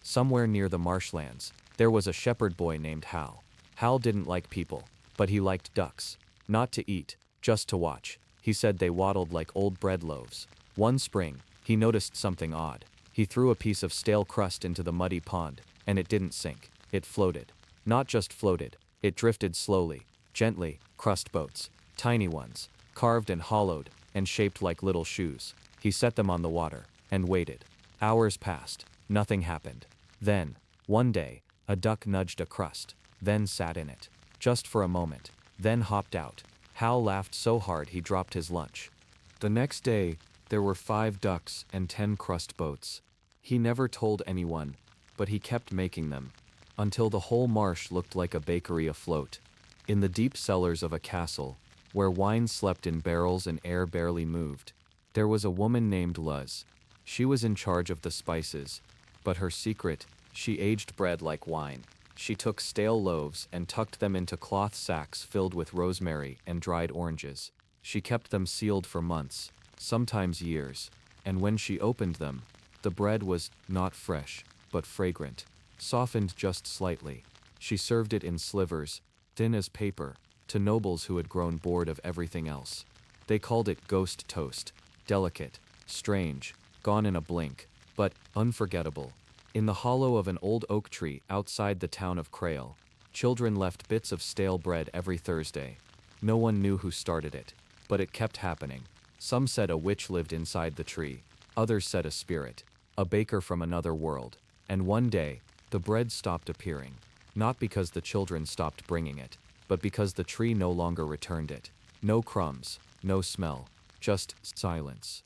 A: Somewhere near the marshlands, there was a shepherd boy named Hal. Hal didn't like people, but he liked ducks. Not to eat, just to watch. He said they waddled like old bread loaves. One spring, he noticed something odd. He threw a piece of stale crust into the muddy pond, and it didn't sink. It floated. Not just floated, it drifted slowly, gently. Crust boats, tiny ones, carved and hollowed, and shaped like little shoes. He set them on the water, and waited. Hours passed. Nothing happened. Then, one day, a duck nudged a crust, then sat in it. Just for a moment, then hopped out. Hal laughed so hard he dropped his lunch. The next day, there were 5 ducks and 10 crust boats. He never told anyone, but he kept making them, until the whole marsh looked like a bakery afloat. In the deep cellars of a castle, where wine slept in barrels and air barely moved, there was a woman named Luz. She was in charge of the spices, but her secret, she aged bread like wine. She took stale loaves and tucked them into cloth sacks filled with rosemary and dried oranges. She kept them sealed for months, sometimes years, and when she opened them, the bread was not fresh, but fragrant, softened just slightly. She served it in slivers, thin as paper, to nobles who had grown bored of everything else. They called it ghost toast, delicate, strange, gone in a blink, but unforgettable. In the hollow of an old oak tree outside the town of Crail, children left bits of stale bread every Thursday. No one knew who started it, but it kept happening. Some said a witch lived inside the tree, others said a spirit, a baker from another world. And one day, the bread stopped appearing. Not because the children stopped bringing it, but because the tree no longer returned it. No crumbs, no smell, just silence.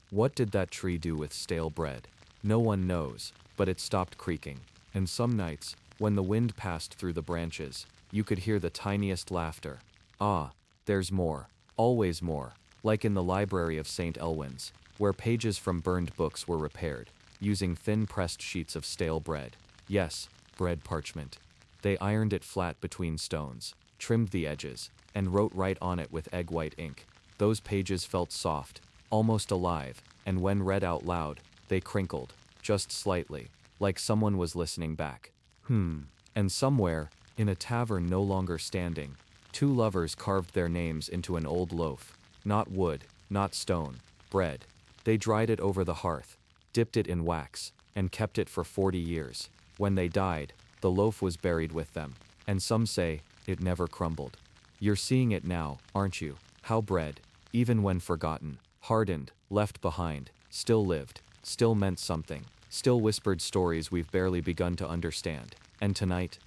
A: What did that tree do with stale bread? No one knows, but it stopped creaking. And some nights, when the wind passed through the branches, you could hear the tiniest laughter. Ah, there's more, always more, like in the library of St. Elwyn's, where pages from burned books were repaired, using thin pressed sheets of stale bread. Yes, bread parchment. They ironed it flat between stones, trimmed the edges, and wrote right on it with egg-white ink. Those pages felt soft, almost alive, and when read out loud, they crinkled, just slightly, like someone was listening back. And somewhere, in a tavern no longer standing, two lovers carved their names into an old loaf. Not wood, not stone, bread. They dried it over the hearth, dipped it in wax, and kept it for 40 years. When they died, the loaf was buried with them, and some say, it never crumbled. You're seeing it now, aren't you? How bread, even when forgotten, hardened, left behind, still lived, still meant something, still whispered stories we've barely begun to understand. And tonight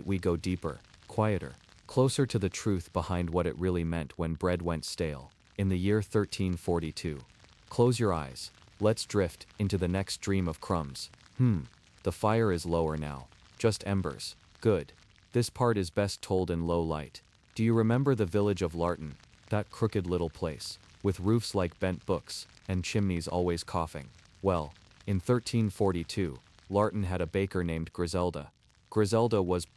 A: we go deeper, quieter, closer to the truth behind what it really meant when bread went stale, in the year 1342. Close your eyes, let's drift into the next dream of crumbs. The fire is lower now, just embers. Good. This part is best told in low light. Do you remember the village of Larton, that crooked little place, with roofs like bent books, and chimneys always coughing? Well, in 1342, Larton had a baker named Griselda.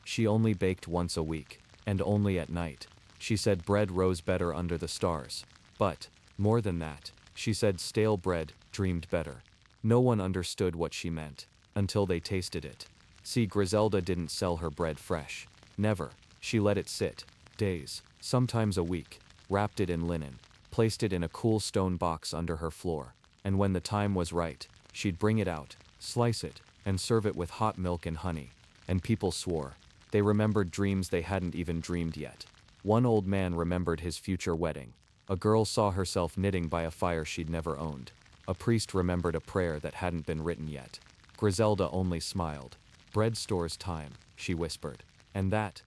A: She only baked once a week, and only at night. She said bread rose better under the stars. But, more than that, she said stale bread dreamed better. No one understood what she meant, until they tasted it. See, Griselda didn't sell her bread fresh. Never. She let it sit, days, sometimes a week, wrapped it in linen, placed it in a cool stone box under her floor, and when the time was right, she'd bring it out, slice it, and serve it with hot milk and honey. And people swore. They remembered dreams they hadn't even dreamed yet. One old man remembered his future wedding. A girl saw herself knitting by a fire she'd never owned. A priest remembered a prayer that hadn't been written yet. Griselda only smiled. Bread stores time, she whispered. And that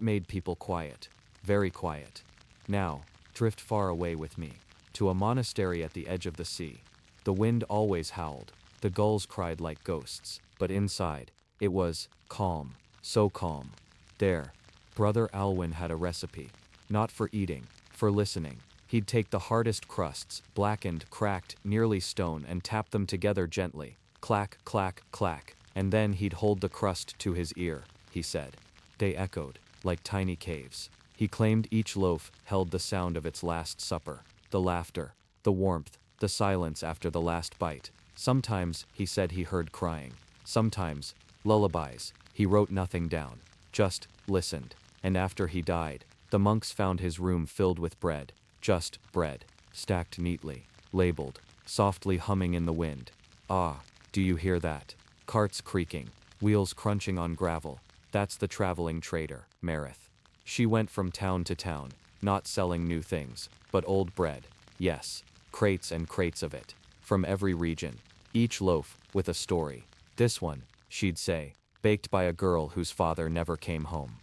A: made people quiet. Very quiet. Now, drift far away with me, to a monastery at the edge of the sea. The wind always howled. The gulls cried like ghosts. But inside, it was calm, so calm. There, Brother Alwyn had a recipe. Not for eating, for listening. He'd take the hardest crusts, blackened, cracked, nearly stone, and tap them together gently. Clack, clack, clack. And then he'd hold the crust to his ear, he said. They echoed, like tiny caves. He claimed each loaf held the sound of its last supper. The laughter, the warmth, the silence after the last bite. Sometimes, he said, he heard crying. Sometimes, lullabies. He wrote nothing down, just listened. And after he died, the monks found his room filled with bread. Just bread, stacked neatly, labeled, softly humming in the wind. Ah, do you hear that? Carts creaking, wheels crunching on gravel. That's the traveling trader, Marith. She went from town to town, not selling new things, but old bread. Yes, crates and crates of it, from every region. Each loaf with a story. This one, she'd say, baked by a girl whose father never came home.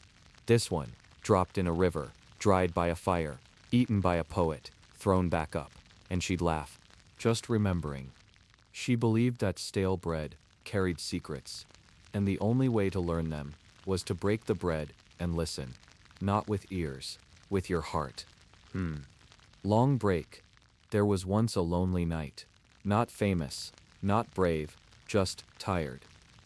A: This one, dropped in a river, dried by a fire, eaten by a poet, thrown back up. And she'd laugh, just remembering. She believed that stale bread carried secrets, and the only way to learn them was to break the bread and listen. Not with ears, with your heart. Long break. There was once a lonely knight. Not famous, not brave, just tired.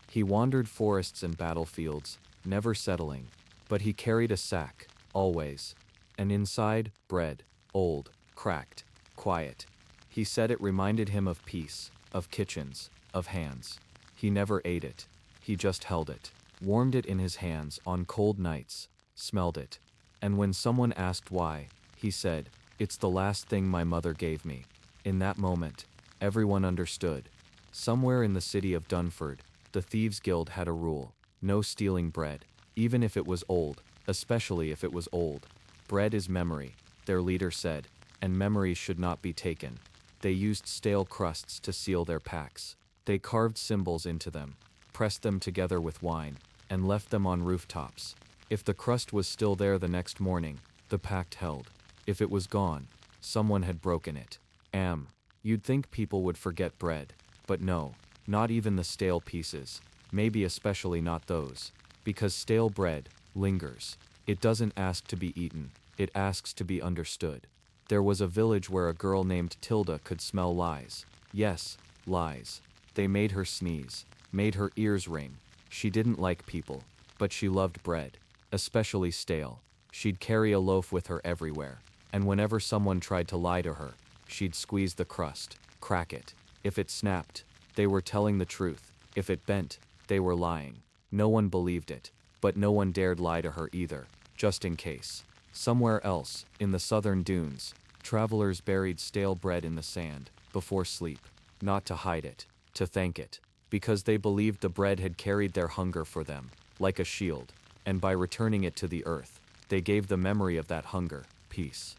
A: He wandered forests and battlefields, never settling, but he carried a sack, always. And inside, bread, old, cracked, quiet. He said it reminded him of peace, of kitchens, of hands. He never ate it. He just held it, warmed it in his hands on cold nights, smelled it. And when someone asked why, he said, "It's the last thing my mother gave me." In that moment, everyone understood. Somewhere in the city of Dunford, the Thieves' Guild had a rule: no stealing bread, even if it was old, especially if it was old. Bread is memory, their leader said, and memories should not be taken. They used stale crusts to seal their packs. They carved symbols into them, pressed them together with wine, and left them on rooftops. If the crust was still there the next morning, the pact held. If it was gone, someone had broken it. You'd think people would forget bread, but no, not even the stale pieces, maybe especially not those, because stale bread lingers. It doesn't ask to be eaten, it asks to be understood. There was a village where a girl named Tilda could smell lies. Yes, lies. They made her sneeze, made her ears ring. She didn't like people, but she loved bread, especially stale. She'd carry a loaf with her everywhere, and whenever someone tried to lie to her, she'd squeeze the crust, crack it. If it snapped, they were telling the truth. If it bent, they were lying. No one believed it, but no one dared lie to her either, just in case. Somewhere else, in the southern dunes, travelers buried stale bread in the sand, before sleep, not to hide it, to thank it, because they believed the bread had carried their hunger for them, like a shield, and by returning it to the earth, they gave the memory of that hunger, peace.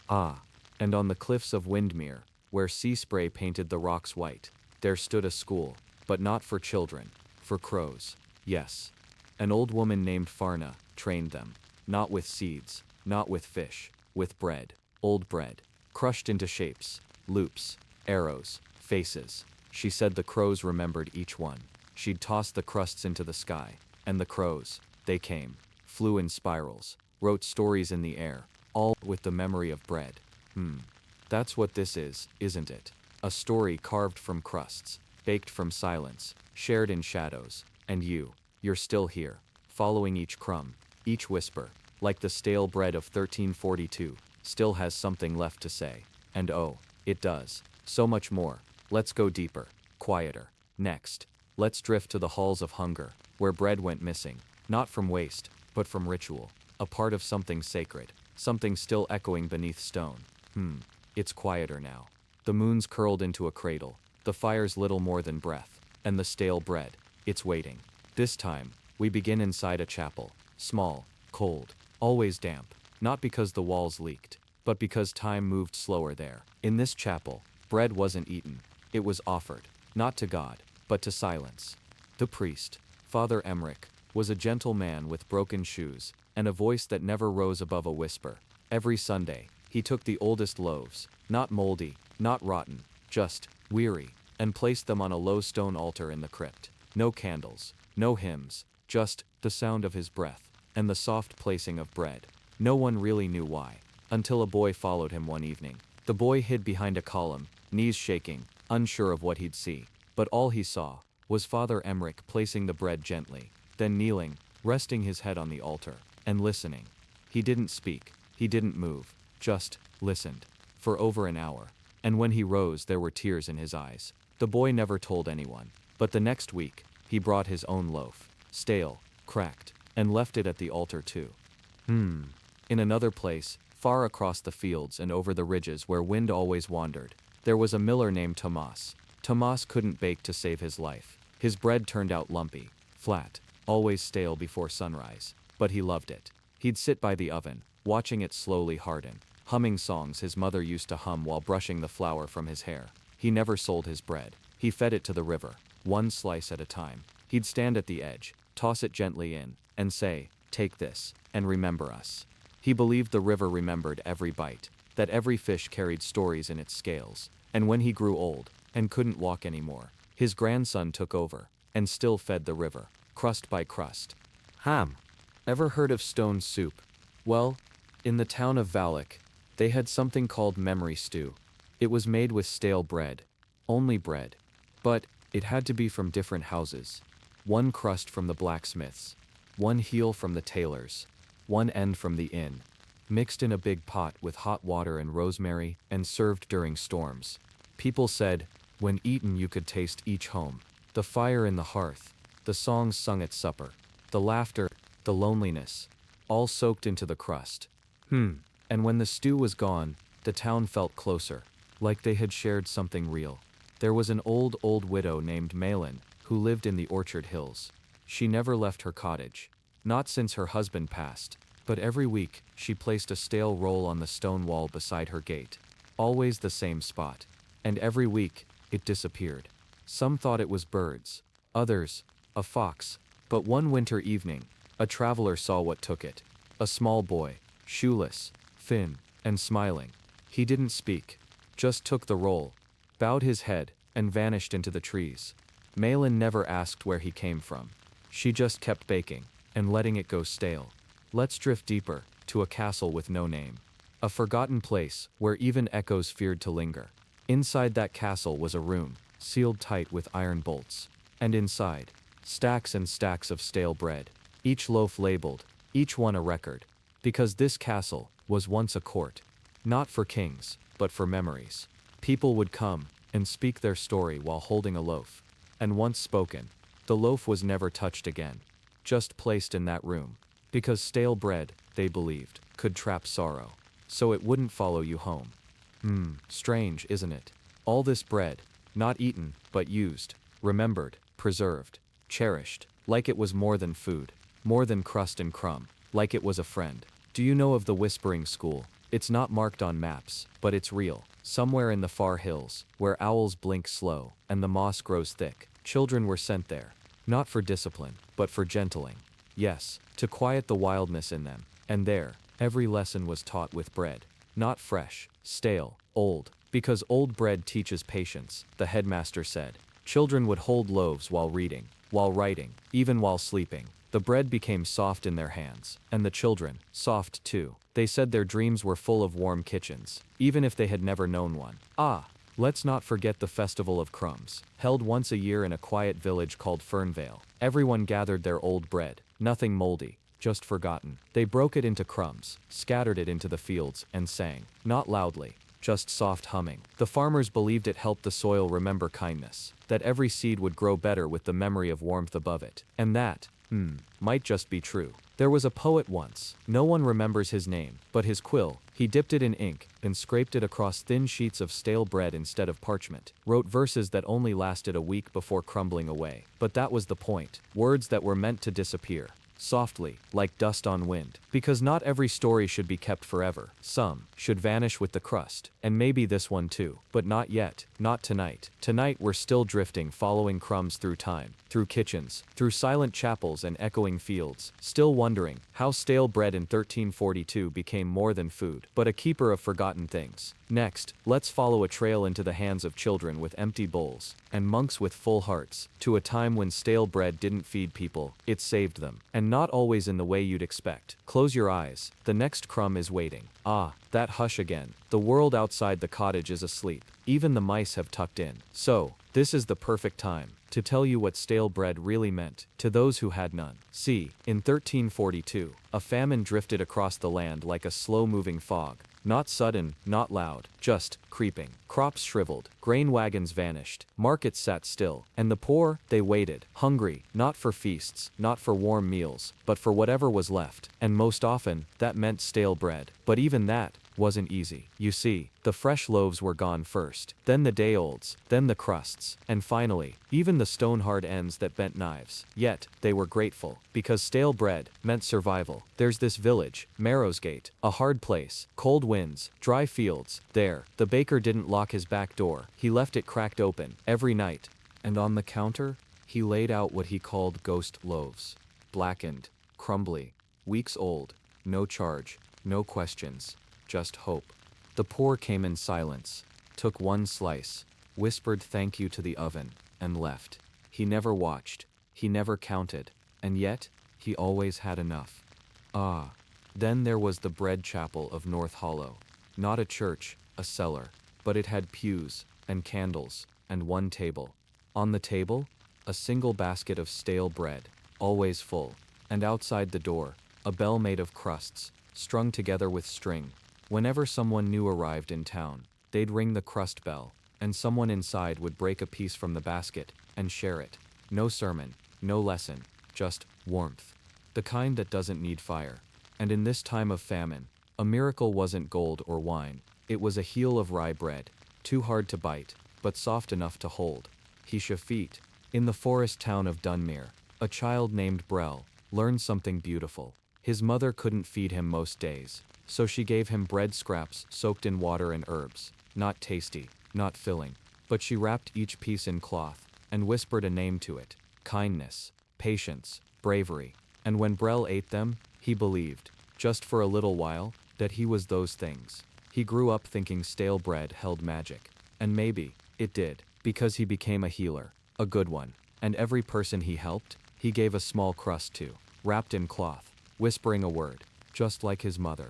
A: And on the cliffs of Windmere, where sea spray painted the rocks white, there stood a school, but not for children, for crows. Yes. An old woman named Farna trained them, not with seeds, not with fish, with bread, old bread, crushed into shapes, loops, arrows, faces. She said the crows remembered each one. She'd toss the crusts into the sky, and the crows, they came, flew in spirals, wrote stories in the air, all with the memory of bread. That's what this is, isn't it? A story carved from crusts, baked from silence, shared in shadows, and you're still here, following each crumb, each whisper, like the stale bread of 1342, still has something left to say. And oh, it does. So much more. Let's go deeper, quieter. Next, let's drift to the halls of hunger, where bread went missing, not from waste, but from ritual, a part of something sacred, something still echoing beneath stone. It's quieter now. The moon's curled into a cradle, the fire's little more than breath, and the stale bread, it's waiting. This time, we begin inside a chapel, small, cold, always damp, not because the walls leaked, but because time moved slower there. In this chapel, bread wasn't eaten, it was offered, not to God, but to silence. The priest, Father Emmerich, was a gentle man with broken shoes, and a voice that never rose above a whisper. Every Sunday, he took the oldest loaves, not moldy, not rotten, just weary, and placed them on a low stone altar in the crypt. No candles, no hymns, just the sound of his breath, and the soft placing of bread. No one really knew why, until a boy followed him one evening. The boy hid behind a column, knees shaking, unsure of what he'd see, but all he saw was Father Emmerich placing the bread gently, then kneeling, resting his head on the altar, and listening. He didn't speak, he didn't move, just listened, for over an hour, and when he rose there were tears in his eyes. The boy never told anyone, but the next week, he brought his own loaf, stale, cracked, and left it at the altar too. In another place, far across the fields and over the ridges where wind always wandered, there was a miller named Tomas. Tomas couldn't bake to save his life. His bread turned out lumpy, flat, always stale before sunrise, but he loved it. He'd sit by the oven, watching it slowly harden, humming songs his mother used to hum while brushing the flour from his hair. He never sold his bread. He fed it to the river, one slice at a time. He'd stand at the edge, toss it gently in, and say, "Take this, and remember us." He believed the river remembered every bite, that every fish carried stories in its scales, and when he grew old, and couldn't walk anymore, his grandson took over, and still fed the river, crust by crust. Ever heard of stone soup? Well, in the town of Valak, they had something called memory stew. It was made with stale bread, only bread, but it had to be from different houses. One crust from the blacksmiths, one heel from the tailors, one end from the inn, mixed in a big pot with hot water and rosemary and served during storms. People said, when eaten you could taste each home, the fire in the hearth, the songs sung at supper, the laughter, the loneliness, all soaked into the crust. And when the stew was gone, the town felt closer, like they had shared something real. There was an old widow named Malin, who lived in the Orchard Hills. She never left her cottage. Not since her husband passed, but every week, she placed a stale roll on the stone wall beside her gate. Always the same spot. And every week, it disappeared. Some thought it was birds. Others, a fox. But one winter evening, a traveler saw what took it. A small boy, shoeless, thin, and smiling. He didn't speak, just took the roll, bowed his head, and vanished into the trees. Malin never asked where he came from. She just kept baking, and letting it go stale. Let's drift deeper, to a castle with no name. A forgotten place, where even echoes feared to linger. Inside that castle was a room, sealed tight with iron bolts. And inside, stacks and stacks of stale bread. Each loaf labeled, each one a record. Because this castle was once a court. Not for kings, but for memories. People would come and speak their story while holding a loaf. And once spoken, the loaf was never touched again. Just placed in that room. Because stale bread, they believed, could trap sorrow. So it wouldn't follow you home. Strange, isn't it? All this bread, not eaten, but used, remembered, preserved, cherished, like it was more than food, more than crust and crumb, like it was a friend. Do you know of the Whispering School? It's not marked on maps, but it's real. Somewhere in the far hills, where owls blink slow, and the moss grows thick, children were sent there. Not for discipline, but for gentling. Yes, to quiet the wildness in them. And there, every lesson was taught with bread. Not fresh, stale, old. Because old bread teaches patience, the headmaster said. Children would hold loaves while reading, while writing, even while sleeping. The bread became soft in their hands, and the children, soft too. They said their dreams were full of warm kitchens, even if they had never known one. Let's not forget the Festival of Crumbs, held once a year in a quiet village called Fernvale. Everyone gathered their old bread, nothing moldy, just forgotten. They broke it into crumbs, scattered it into the fields, and sang, not loudly, just soft humming. The farmers believed it helped the soil remember kindness, that every seed would grow better with the memory of warmth above it. And that, might just be true. There was a poet once, no one remembers his name, but his quill, he dipped it in ink, and scraped it across thin sheets of stale bread instead of parchment, wrote verses that only lasted a week before crumbling away. But that was the point, words that were meant to disappear. Softly, like dust on wind. Because not every story should be kept forever. Some should vanish with the crust. And maybe this one too. But not yet. Not tonight. Tonight we're still drifting, following crumbs through time. Through kitchens. Through silent chapels and echoing fields. Still wondering how stale bread in 1342 became more than food, but a keeper of forgotten things. Next, let's follow a trail into the hands of children with empty bowls, and monks with full hearts, to a time when stale bread didn't feed people, it saved them. And not always in the way you'd expect. Close your eyes, the next crumb is waiting. That hush again. The world outside the cottage is asleep. Even the mice have tucked in. So, this is the perfect time to tell you what stale bread really meant to those who had none. See, in 1342, a famine drifted across the land like a slow-moving fog. Not sudden, not loud, just creeping. Crops shriveled, grain wagons vanished, markets sat still, and the poor, they waited, hungry, not for feasts, not for warm meals, but for whatever was left. And most often, that meant stale bread. But even that wasn't easy. You see, the fresh loaves were gone first, then the day-olds, then the crusts, and finally, even the stone-hard ends that bent knives. Yet, they were grateful, because stale bread meant survival. There's this village, Marrowsgate, a hard place, cold winds, dry fields. There, the baker didn't lock his back door, he left it cracked open, every night. And on the counter, he laid out what he called ghost loaves. Blackened, crumbly, weeks old, no charge, no questions. Just hope. The poor came in silence, took one slice, whispered thank you to the oven, and left. He never watched, he never counted, and yet, he always had enough. Then there was the bread chapel of North Hollow. Not a church, a cellar, but it had pews, and candles, and one table. On the table, a single basket of stale bread, always full, and outside the door, a bell made of crusts, strung together with string. Whenever someone new arrived in town, they'd ring the crust bell, and someone inside would break a piece from the basket and share it. No sermon, no lesson, just warmth. The kind that doesn't need fire. And in this time of famine, a miracle wasn't gold or wine. It was a heel of rye bread, too hard to bite, but soft enough to hold. Feet. In the forest town of Dunmere, a child named Brel learned something beautiful. His mother couldn't feed him most days, so she gave him bread scraps soaked in water and herbs. Not tasty, not filling, but she wrapped each piece in cloth and whispered a name to it: kindness, patience, bravery. And when Brel ate them, he believed, just for a little while, that he was those things. He grew up thinking stale bread held magic. And maybe it did, because he became a healer, a good one. And every person he helped, he gave a small crust to, wrapped in cloth, whispering a word, just like his mother.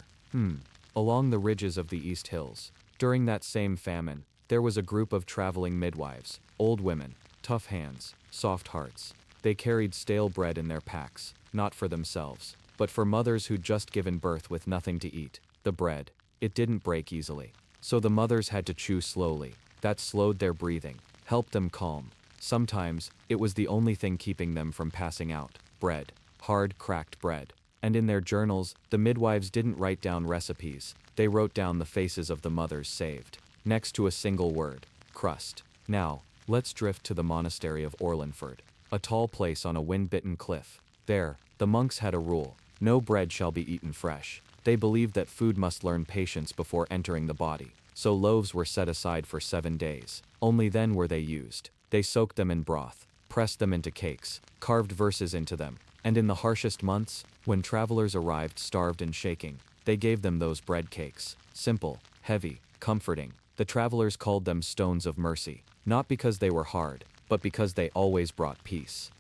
A: Along the ridges of the East Hills, during that same famine, there was a group of traveling midwives, old women, tough hands, soft hearts. They carried stale bread in their packs, not for themselves, but for mothers who'd just given birth with nothing to eat. The bread, it didn't break easily, so the mothers had to chew slowly. That slowed their breathing, helped them calm. Sometimes, it was the only thing keeping them from passing out. Bread. Hard, cracked bread. And in their journals, the midwives didn't write down recipes. They wrote down the faces of the mothers saved, next to a single word: crust. Now, let's drift to the monastery of Orlandford, a tall place on a wind-bitten cliff. There, the monks had a rule: no bread shall be eaten fresh. They believed that food must learn patience before entering the body, so loaves were set aside for 7 days. Only then were they used. They soaked them in broth, pressed them into cakes, carved verses into them, and in the harshest months, when travelers arrived starved and shaking, they gave them those bread cakes. Simple, heavy, comforting. The travelers called them stones of mercy, not because they were hard, but because they always brought peace.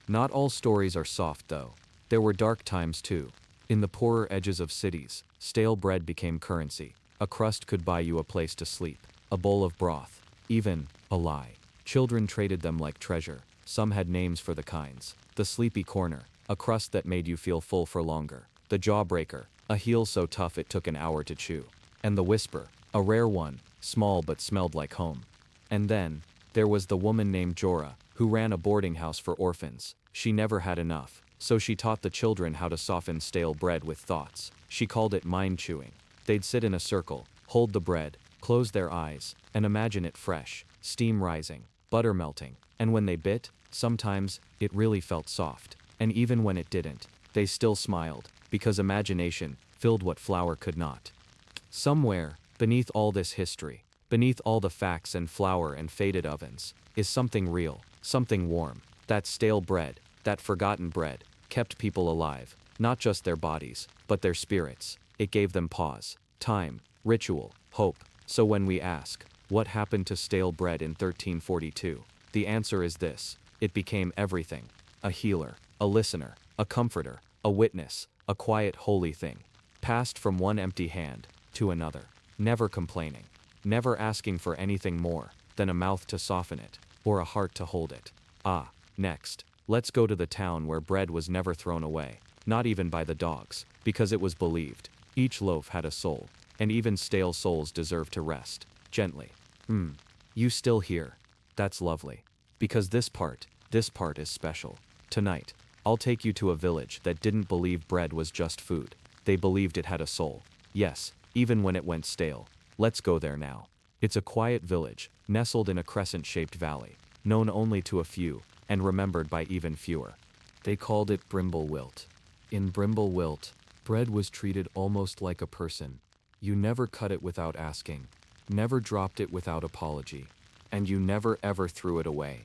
A: Not all stories are soft though. There were dark times too. In the poorer edges of cities, stale bread became currency. A crust could buy you a place to sleep, a bowl of broth, even a lie. Children traded them like treasure. Some had names for the kinds: the sleepy corner, a crust that made you feel full for longer; the jawbreaker, a heel so tough it took an hour to chew; and the whisper, a rare one, small but smelled like home. And then, there was the woman named Jorah, who ran a boarding house for orphans. She never had enough, so she taught the children how to soften stale bread with thoughts. She called it mind chewing. They'd sit in a circle, hold the bread, close their eyes, and imagine it fresh, steam rising, butter melting, and when they bit, sometimes, it really felt soft. And even when it didn't, they still smiled, because imagination filled what flour could not. Somewhere, beneath all this history, beneath all the facts and flour and faded ovens, is something real, something warm. That stale bread, that forgotten bread, kept people alive, not just their bodies, but their spirits. It gave them pause, time, ritual, hope. So when we ask, what happened to stale bread in 1342? The answer is this: it became everything. A healer, a listener, a comforter, a witness, a quiet holy thing. Passed from one empty hand to another, never complaining, never asking for anything more than a mouth to soften it, or a heart to hold it. Next, let's go to the town where bread was never thrown away, not even by the dogs, because it was believed each loaf had a soul, and even stale souls deserve to rest gently. You still here? That's lovely. Because this part is special. Tonight, I'll take you to a village that didn't believe bread was just food. They believed it had a soul. Yes, even when it went stale. Let's go there now. It's a quiet village, nestled in a crescent-shaped valley, known only to a few, and remembered by even fewer. They called it Brimblewilt. In Brimblewilt, bread was treated almost like a person. You never cut it without asking, never dropped it without apology, and you never ever threw it away,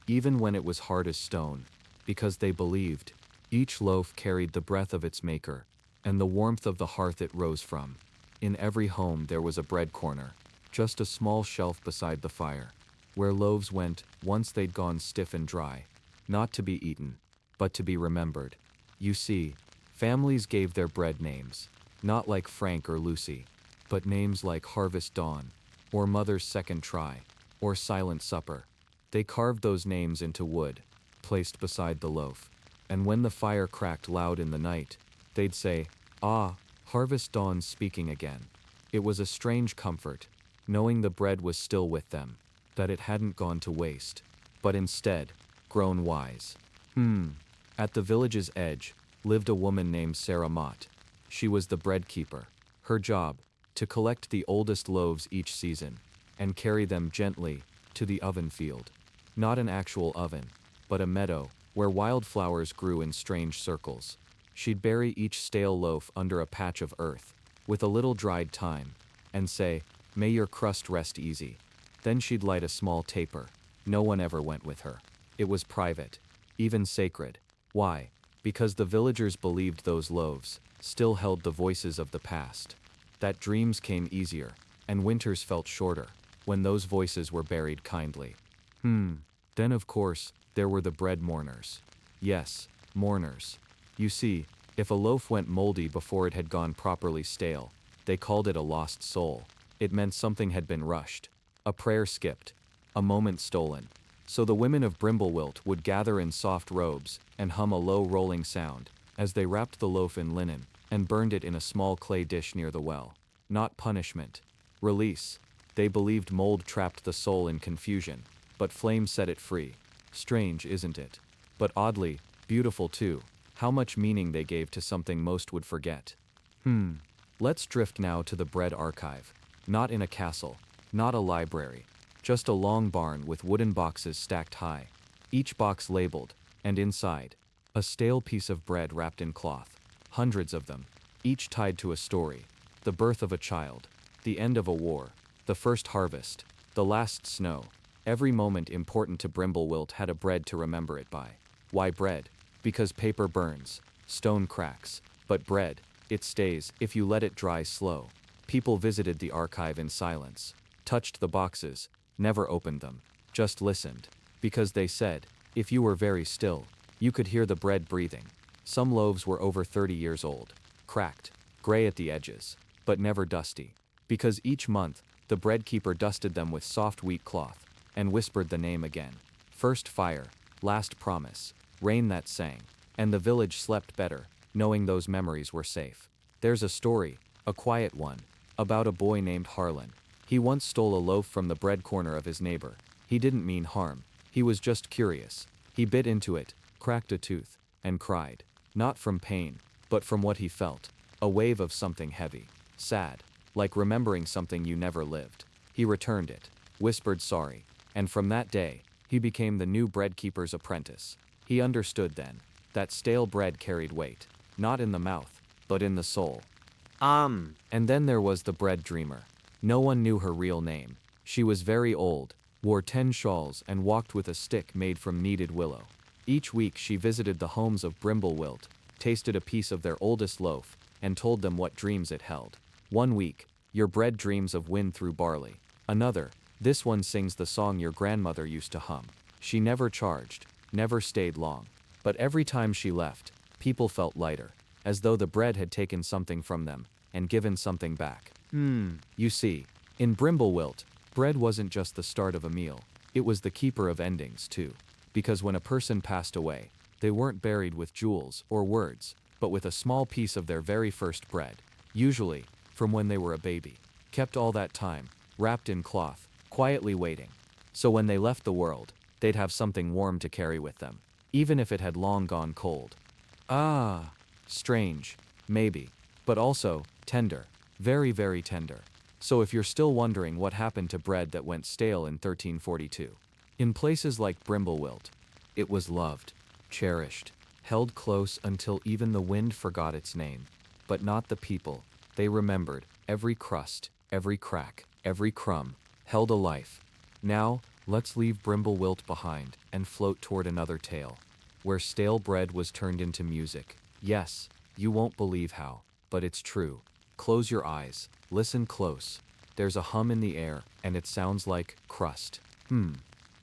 A: even when it was hard as stone, because they believed each loaf carried the breath of its maker, and the warmth of the hearth it rose from. In every home there was a bread corner, just a small shelf beside the fire, where loaves went once they'd gone stiff and dry, not to be eaten, but to be remembered. You see, families gave their bread names, not like Frank or Lucy, but names like Harvest Dawn, or Mother's Second Try, or Silent Supper. They carved those names into wood, placed beside the loaf, and when the fire cracked loud in the night, they'd say, "Ah, Harvest Dawn's speaking again." It was a strange comfort, knowing the bread was still with them, that it hadn't gone to waste, but instead, grown wise. At the village's edge, lived a woman named Sarah Mott. She was the bread keeper. Her job, to collect the oldest loaves each season. and carry them gently to the oven field. Not an actual oven, but a meadow where wildflowers grew in strange circles. She'd bury each stale loaf under a patch of earth, with a little dried thyme, and say, "May your crust rest easy." Then she'd light a small taper. No one ever went with her. It was private, even sacred. Why? Because the villagers believed those loaves still held the voices of the past. That dreams came easier, and winters felt shorter, when those voices were buried kindly. Then of course, there were the bread mourners. Yes, mourners. You see, if a loaf went moldy before it had gone properly stale, they called it a lost soul. It meant something had been rushed, a prayer skipped, a moment stolen. So the women of Brimblewilt would gather in soft robes and hum a low rolling sound as they wrapped the loaf in linen and burned it in a small clay dish near the well. Not punishment. Release. They believed mold trapped the soul in confusion, but flame set it free. Strange, isn't it? But oddly, beautiful too. How much meaning they gave to something most would forget. Let's drift now to the bread archive. Not in a castle, not a library, just a long barn with wooden boxes stacked high, each box labeled, and inside, a stale piece of bread wrapped in cloth. Hundreds of them, each tied to a story. The birth of a child, the end of a war, the first harvest, the last snow. Every moment important to Brimblewilt had a bread to remember it by. Why bread? Because paper burns, stone cracks, but bread, it stays if you let it dry slow. People visited the archive in silence, touched the boxes, never opened them, just listened, because they said, if you were very still, you could hear the bread breathing. Some loaves were over 30 years old, cracked, gray at the edges, but never dusty, because each month, the bread keeper dusted them with soft wheat cloth, and whispered the name again. First fire, last promise, rain that sang, and the village slept better, knowing those memories were safe. There's a story, a quiet one, about a boy named Harlan. He once stole a loaf from the bread corner of his neighbor. He didn't mean harm, he was just curious. He bit into it, cracked a tooth, and cried. Not from pain, but from what he felt. A wave of something heavy, sad, like remembering something you never lived. He returned it, whispered sorry, and from that day, he became the new bread keeper's apprentice. He understood then that stale bread carried weight, not in the mouth, but in the soul. And then there was the bread dreamer. No one knew her real name. She was very old, wore 10 shawls and walked with a stick made from kneaded willow. Each week she visited the homes of Brimblewilt, tasted a piece of their oldest loaf, and told them what dreams it held. One week, your bread dreams of wind through barley. Another, this one sings the song your grandmother used to hum. She never charged, never stayed long. But every time she left, people felt lighter, as though the bread had taken something from them and given something back. You see, in Brimblewilt, bread wasn't just the start of a meal, it was the keeper of endings too. Because when a person passed away, they weren't buried with jewels or words, but with a small piece of their very first bread, usually from when they were a baby, kept all that time, wrapped in cloth, quietly waiting. So when they left the world, they'd have something warm to carry with them, even if it had long gone cold. Strange, maybe, but also tender, very, very tender. So if you're still wondering what happened to bread that went stale in 1342, in places like Brimblewilt, it was loved, cherished, held close until even the wind forgot its name. But not the people. They remembered every crust, every crack, every crumb, held a life. Now, let's leave Brimblewilt behind and float toward another tale, where stale bread was turned into music. Yes, you won't believe how, but it's true. Close your eyes, listen close. There's a hum in the air, and it sounds like crust.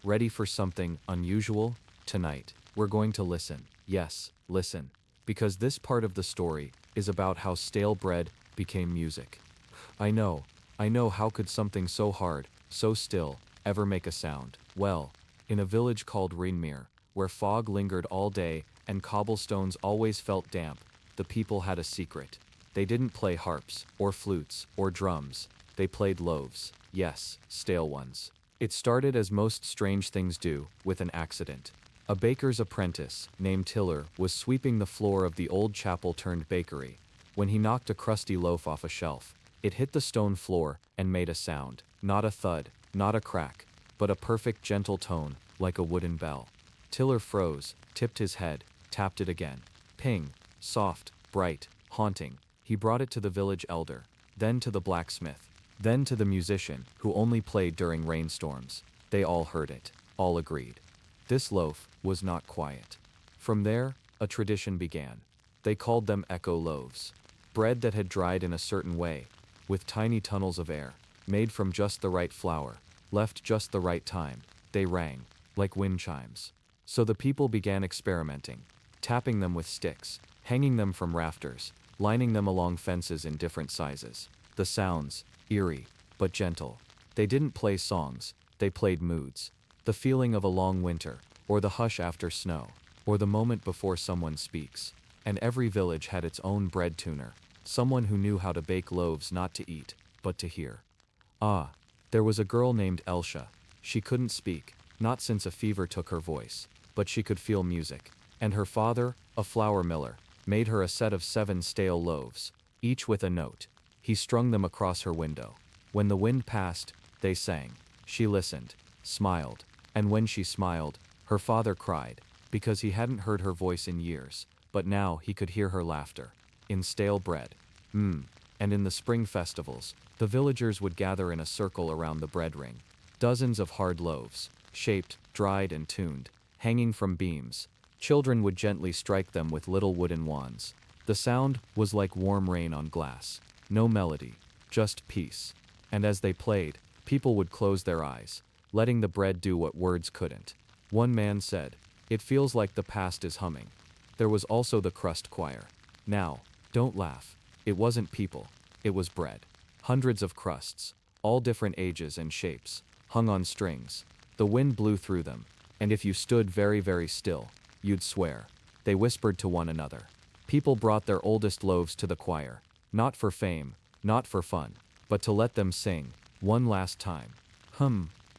A: Ready for something unusual? Tonight, we're going to listen. Yes, listen. Because this part of the story is about how stale bread became music. I know, how could something so hard, so still, ever make a sound? Well, in a village called Ringmere, where fog lingered all day and cobblestones always felt damp, the people had a secret. They didn't play harps, or flutes, or drums. They played loaves. Yes, stale ones. It started as most strange things do, with an accident. A baker's apprentice, named Tiller, was sweeping the floor of the old chapel-turned-bakery, when he knocked a crusty loaf off a shelf. It hit the stone floor and made a sound. Not a thud, Not a crack, but a perfect gentle tone, like a wooden bell. Tiller froze, tipped his head, tapped it again. Ping, soft, bright, haunting. He brought it to the village elder, then to the blacksmith, then to the musician, who only played during rainstorms. They all heard it, all agreed. This loaf was not quiet. From there, a tradition began. They called them echo loaves. Bread that had dried in a certain way, with tiny tunnels of air, made from just the right flour, left just the right time. They rang, like wind chimes. So the people began experimenting, tapping them with sticks, hanging them from rafters, lining them along fences in different sizes. The sounds, eerie, but gentle. They didn't play songs, they played moods. The feeling of a long winter, or the hush after snow, or the moment before someone speaks. And every village had its own bread tuner, someone who knew how to bake loaves not to eat, but to hear. Ah, there was a girl named Elsha. She couldn't speak, not since a fever took her voice, but she could feel music. And her father, a flour miller, made her a set of 7 stale loaves, each with a note. He strung them across her window. When the wind passed, they sang. She listened, smiled, and when she smiled, her father cried, because he hadn't heard her voice in years, but now he could hear her laughter. In stale bread. And in the spring festivals, the villagers would gather in a circle around the bread ring. Dozens of hard loaves, shaped, dried and tuned, hanging from beams. Children would gently strike them with little wooden wands. The sound was like warm rain on glass. No melody, just peace. And as they played, people would close their eyes, letting the bread do what words couldn't. One man said, "It feels like the past is humming." There was also the crust choir. Now, don't laugh. It wasn't people. It was bread. Hundreds of crusts, all different ages and shapes, hung on strings. The wind blew through them, and if you stood very, very still, you'd swear. They whispered to one another. People brought their oldest loaves to the choir, not for fame, not for fun, but to let them sing, one last time.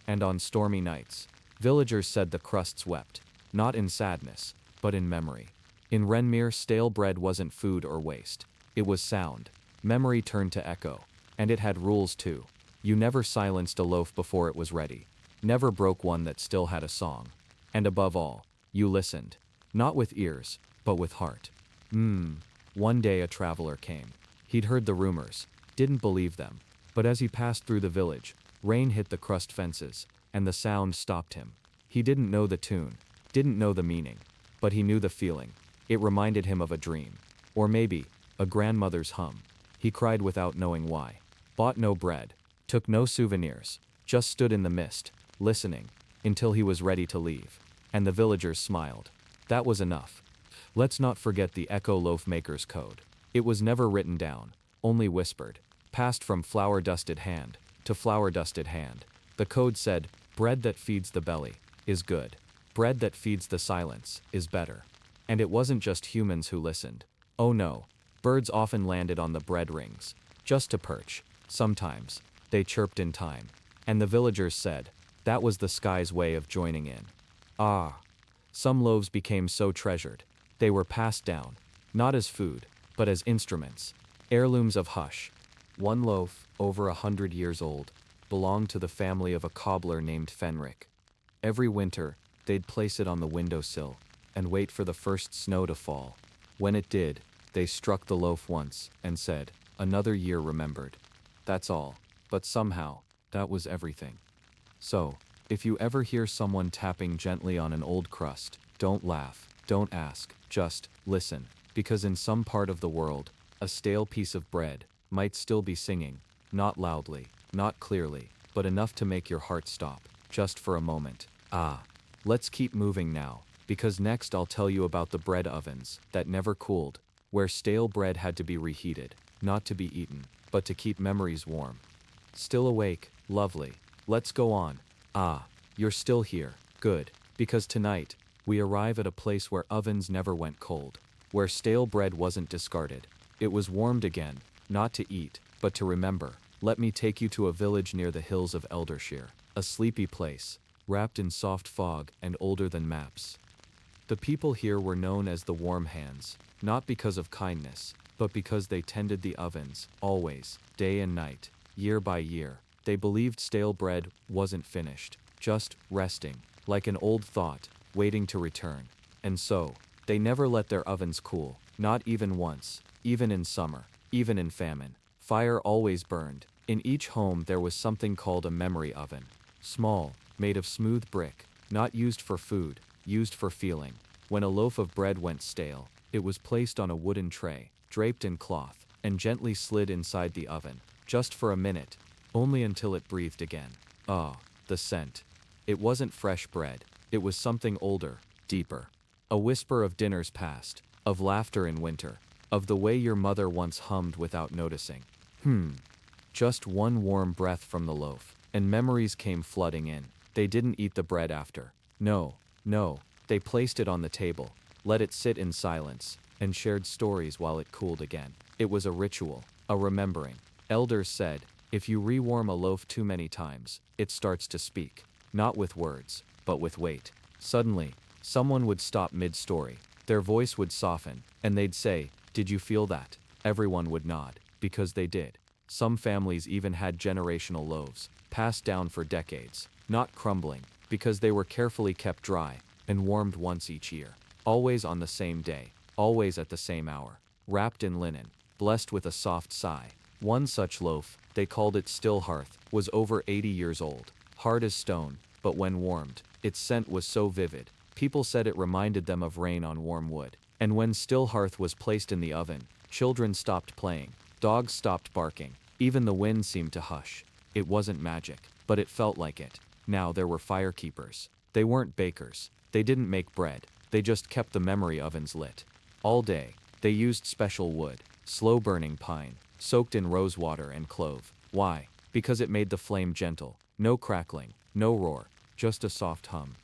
A: And on stormy nights, villagers said the crusts wept, not in sadness, but in memory. In Renmere, stale bread wasn't food or waste. It was sound. Memory turned to echo. And it had rules too. You never silenced a loaf before it was ready. Never broke one that still had a song. And above all, you listened. Not with ears, but with heart. One day a traveler came. He'd heard the rumors, didn't believe them. But as he passed through the village, rain hit the crust fences, and the sound stopped him. He didn't know the tune, didn't know the meaning, but he knew the feeling. It reminded him of a dream. Or maybe, a grandmother's hum. He cried without knowing why. Bought no bread, took no souvenirs, just stood in the mist, listening, until he was ready to leave. And the villagers smiled. That was enough. Let's not forget the Echo Loaf Maker's Code. It was never written down, only whispered, passed from flour-dusted hand to flour-dusted hand. The code said, bread that feeds the belly is good. Bread that feeds the silence is better. And it wasn't just humans who listened. Oh no, birds often landed on the bread rings, just to perch. Sometimes, they chirped in time. And the villagers said, that was the sky's way of joining in. Some loaves became so treasured. They were passed down, not as food, but as instruments, heirlooms of hush. One loaf, over 100 years old, belonged to the family of a cobbler named Fenric. Every winter, they'd place it on the windowsill and wait for the first snow to fall. When it did, they struck the loaf once and said, another year remembered. That's all, but somehow, that was everything. So, if you ever hear someone tapping gently on an old crust, don't laugh, don't ask, just listen, because in some part of the world, a stale piece of bread might still be singing, not loudly, not clearly, but enough to make your heart stop, just for a moment. Let's keep moving now, because next I'll tell you about the bread ovens that never cooled, where stale bread had to be reheated, not to be eaten, but to keep memories warm. Still awake, lovely. Let's go on. You're still here, good, because tonight, we arrive at a place where ovens never went cold, where stale bread wasn't discarded. It was warmed again, not to eat, but to remember. Let me take you to a village near the hills of Eldershire, a sleepy place, wrapped in soft fog and older than maps. The people here were known as the Warm Hands, not because of kindness, but because they tended the ovens, always, day and night, year by year. They believed stale bread wasn't finished, just resting, like an old thought, waiting to return. And so, they never let their ovens cool, not even once, even in summer, even in famine. Fire always burned. In each home there was something called a memory oven. Small, made of smooth brick, not used for food, used for feeling. When a loaf of bread went stale, it was placed on a wooden tray, draped in cloth, and gently slid inside the oven, just for a minute, only until it breathed again. Ah, the scent. It wasn't fresh bread, it was something older, deeper. A whisper of dinners past, of laughter in winter, of the way your mother once hummed without noticing. Just one warm breath from the loaf, and memories came flooding in. They didn't eat the bread after. No, they placed it on the table, let it sit in silence, and shared stories while it cooled again. It was a ritual, a remembering. Elders said, if you rewarm a loaf too many times, it starts to speak. Not with words, but with weight. Suddenly, someone would stop mid-story. Their voice would soften, and they'd say, did you feel that? Everyone would nod, because they did. Some families even had generational loaves, passed down for decades, not crumbling, because they were carefully kept dry, and warmed once each year. Always on the same day, always at the same hour, wrapped in linen, blessed with a soft sigh. One such loaf, they called it still hearth, was over 80 years old, hard as stone, but when warmed, its scent was so vivid, people said it reminded them of rain on warm wood. And when still hearth was placed in the oven, children stopped playing, dogs stopped barking, even the wind seemed to hush. It wasn't magic, but it felt like it. Now there were firekeepers. They weren't bakers. They didn't make bread. They just kept the memory ovens lit. All day, they used special wood, slow-burning pine, soaked in rose water and clove. Why? Because it made the flame gentle. No crackling, no roar, just a soft hum.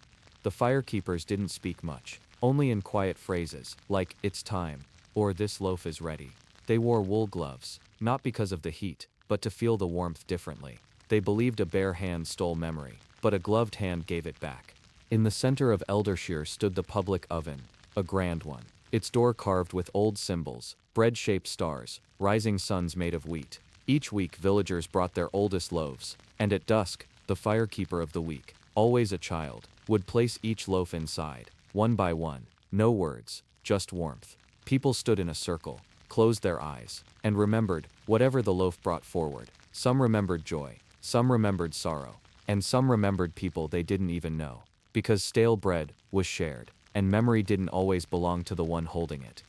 A: The firekeepers didn't speak much, only in quiet phrases, like, it's time, or this loaf is ready. They wore wool gloves, not because of the heat, but to feel the warmth differently. They believed a bare hand stole memory, but a gloved hand gave it back. In the center of Eldershire stood the public oven, a grand one. Its door carved with old symbols, bread-shaped stars, rising suns made of wheat. Each week villagers brought their oldest loaves, and at dusk, the firekeeper of the week, always a child, would place each loaf inside, one by one. No words, just warmth. People stood in a circle, closed their eyes, and remembered whatever the loaf brought forward. Some remembered joy, some remembered sorrow, and some remembered people they didn't even know. Because stale bread was shared, and memory didn't always belong to the one holding it.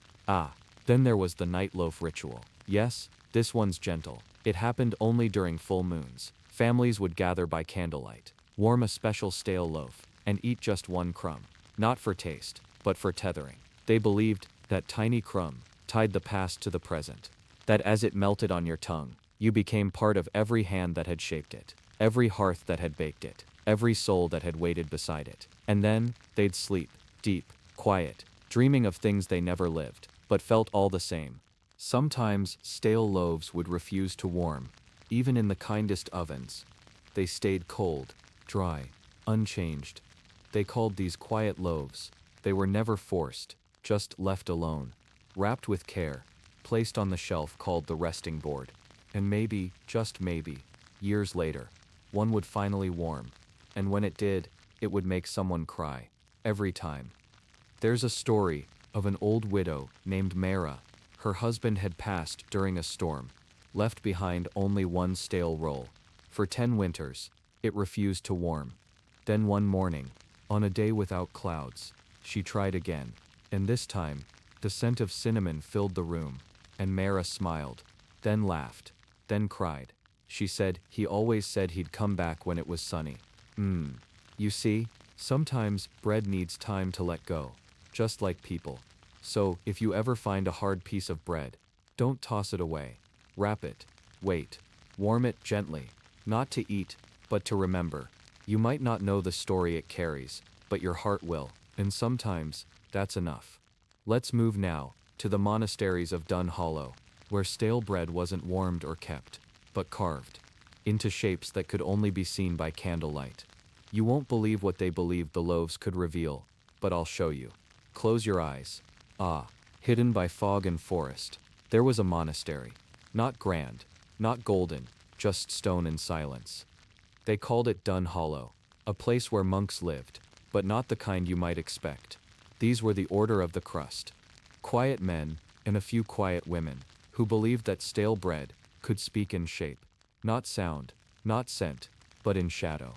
A: Then there was the night loaf ritual. Yes, this one's gentle. It happened only during full moons. Families would gather by candlelight, warm a special stale loaf, and eat just one crumb. Not for taste, but for tethering. They believed that tiny crumb tied the past to the present. That as it melted on your tongue, you became part of every hand that had shaped it, every hearth that had baked it, every soul that had waited beside it. And then, they'd sleep, deep, quiet, dreaming of things they never lived, but felt all the same. Sometimes, stale loaves would refuse to warm, even in the kindest ovens. They stayed cold, dry, unchanged. They called these quiet loaves. They were never forced, just left alone, wrapped with care, placed on the shelf called the resting board. And maybe, just maybe, years later, one would finally warm. And when it did, it would make someone cry. Every time. There's a story of an old widow named Mara. Her husband had passed during a storm, left behind only one stale roll. For 10 winters, it refused to warm. Then one morning, on a day without clouds, she tried again, and this time, the scent of cinnamon filled the room, and Mara smiled, then laughed, then cried. She said, he always said he'd come back when it was sunny. You see, sometimes bread needs time to let go, just like people. So, if you ever find a hard piece of bread, don't toss it away. Wrap it, wait, warm it gently, not to eat, but to remember. You might not know the story it carries, but your heart will, and sometimes, that's enough. Let's move now to the monasteries of Dun Hollow, where stale bread wasn't warmed or kept, but carved into shapes that could only be seen by candlelight. You won't believe what they believed the loaves could reveal, but I'll show you. Close your eyes. Hidden by fog and forest, there was a monastery. Not grand, not golden, just stone and silence. They called it Dun Hollow, a place where monks lived, but not the kind you might expect. These were the Order of the Crust. Quiet men, and a few quiet women, who believed that stale bread could speak in shape. Not sound, not scent, but in shadow.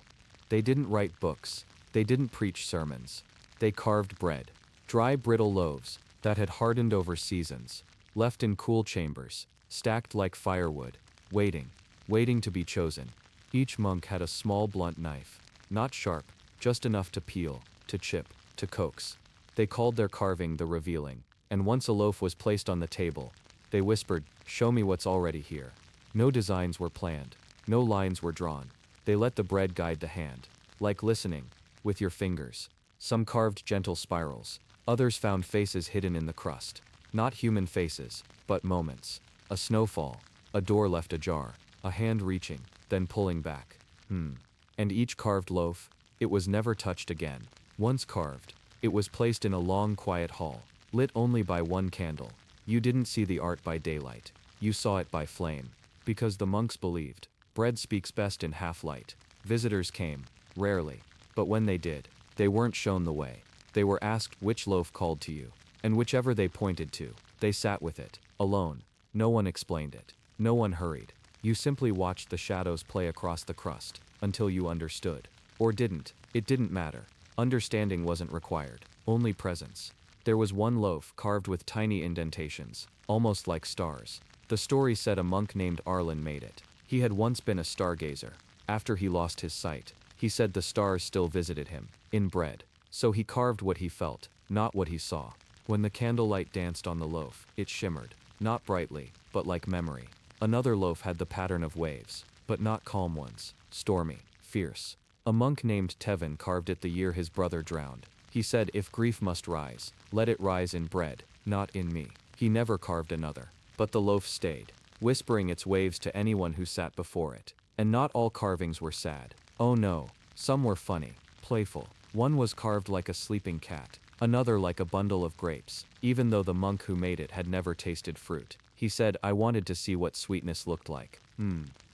A: They didn't write books, they didn't preach sermons. They carved bread, dry brittle loaves that had hardened over seasons, left in cool chambers, stacked like firewood, waiting to be chosen. Each monk had a small blunt knife, not sharp, just enough to peel, to chip, to coax. They called their carving the revealing, and once a loaf was placed on the table, they whispered, "Show me what's already here." No designs were planned, no lines were drawn. They let the bread guide the hand, like listening, with your fingers. Some carved gentle spirals, others found faces hidden in the crust. Not human faces, but moments. A snowfall, a door left ajar, a hand reaching, then pulling back. And each carved loaf, it was never touched again. Once carved, it was placed in a long quiet hall, lit only by one candle. You didn't see the art by daylight, you saw it by flame. Because the monks believed, bread speaks best in half-light. Visitors came, rarely, but when they did, they weren't shown the way. They were asked which loaf called to you, and whichever they pointed to, they sat with it, alone. No one explained it, no one hurried. You simply watched the shadows play across the crust, until you understood. Or didn't, it didn't matter. Understanding wasn't required, only presence. There was one loaf carved with tiny indentations, almost like stars. The story said a monk named Arlen made it. He had once been a stargazer. After he lost his sight, he said the stars still visited him, in bread. So he carved what he felt, not what he saw. When the candlelight danced on the loaf, it shimmered, not brightly, but like memory. Another loaf had the pattern of waves, but not calm ones, stormy, fierce. A monk named Tevin carved it the year his brother drowned. He said, "If grief must rise, let it rise in bread, not in me." He never carved another. But the loaf stayed, whispering its waves to anyone who sat before it. And not all carvings were sad. Oh no, some were funny, playful. One was carved like a sleeping cat, another like a bundle of grapes, even though the monk who made it had never tasted fruit. He said, "I wanted to see what sweetness looked like."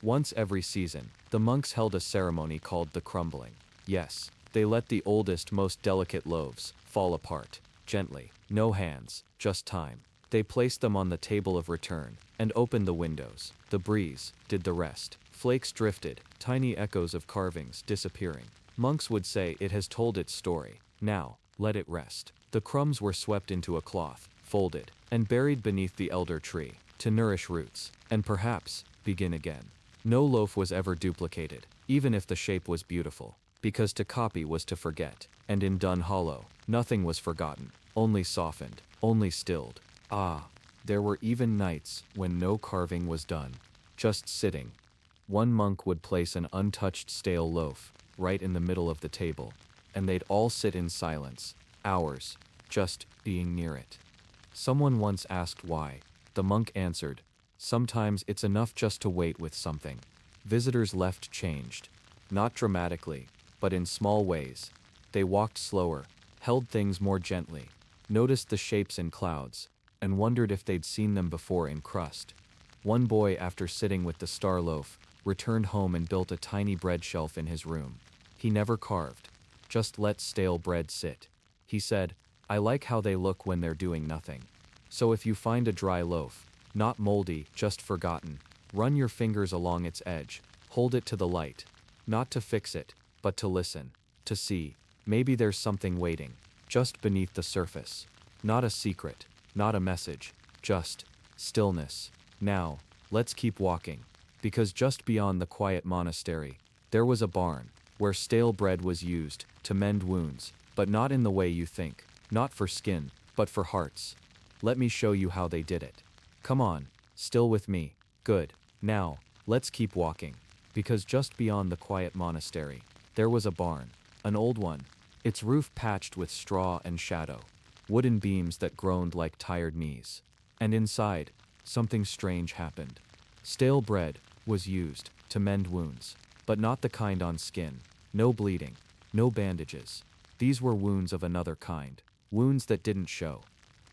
A: Once every season, the monks held a ceremony called the crumbling. Yes, they let the oldest, most delicate loaves fall apart, gently. No hands, just time. They placed them on the table of return, and opened the windows. The breeze did the rest. Flakes drifted, tiny echoes of carvings disappearing. Monks would say, "It has told its story. Now, let it rest." The crumbs were swept into a cloth, folded, and buried beneath the elder tree, to nourish roots, and perhaps, begin again. No loaf was ever duplicated, even if the shape was beautiful, because to copy was to forget, and in Dun Hollow, nothing was forgotten, only softened, only stilled. There were even nights when no carving was done, just sitting. One monk would place an untouched stale loaf right in the middle of the table, and they'd all sit in silence, hours, just being near it. Someone once asked why. The monk answered, "Sometimes it's enough just to wait with something." Visitors left changed, not dramatically, but in small ways. They walked slower, held things more gently, noticed the shapes in clouds, and wondered if they'd seen them before in crust. One boy, after sitting with the star loaf, returned home and built a tiny bread shelf in his room. He never carved, just let stale bread sit. He said, "I like how they look when they're doing nothing." So if you find a dry loaf, not moldy, just forgotten, run your fingers along its edge, hold it to the light, not to fix it, but to listen, to see. Maybe there's something waiting, just beneath the surface. Not a secret, not a message, just stillness. Now, let's keep walking, because just beyond the quiet monastery, there was a barn, where stale bread was used to mend wounds, but not in the way you think, not for skin, but for hearts. Let me show you how they did it. Come on, still with me. Good. Now, let's keep walking, because just beyond the quiet monastery, there was a barn, an old one, its roof patched with straw and shadow, wooden beams that groaned like tired knees. And inside, something strange happened. Stale bread was used to mend wounds, but not the kind on skin. No bleeding, no bandages. These were wounds of another kind, wounds that didn't show.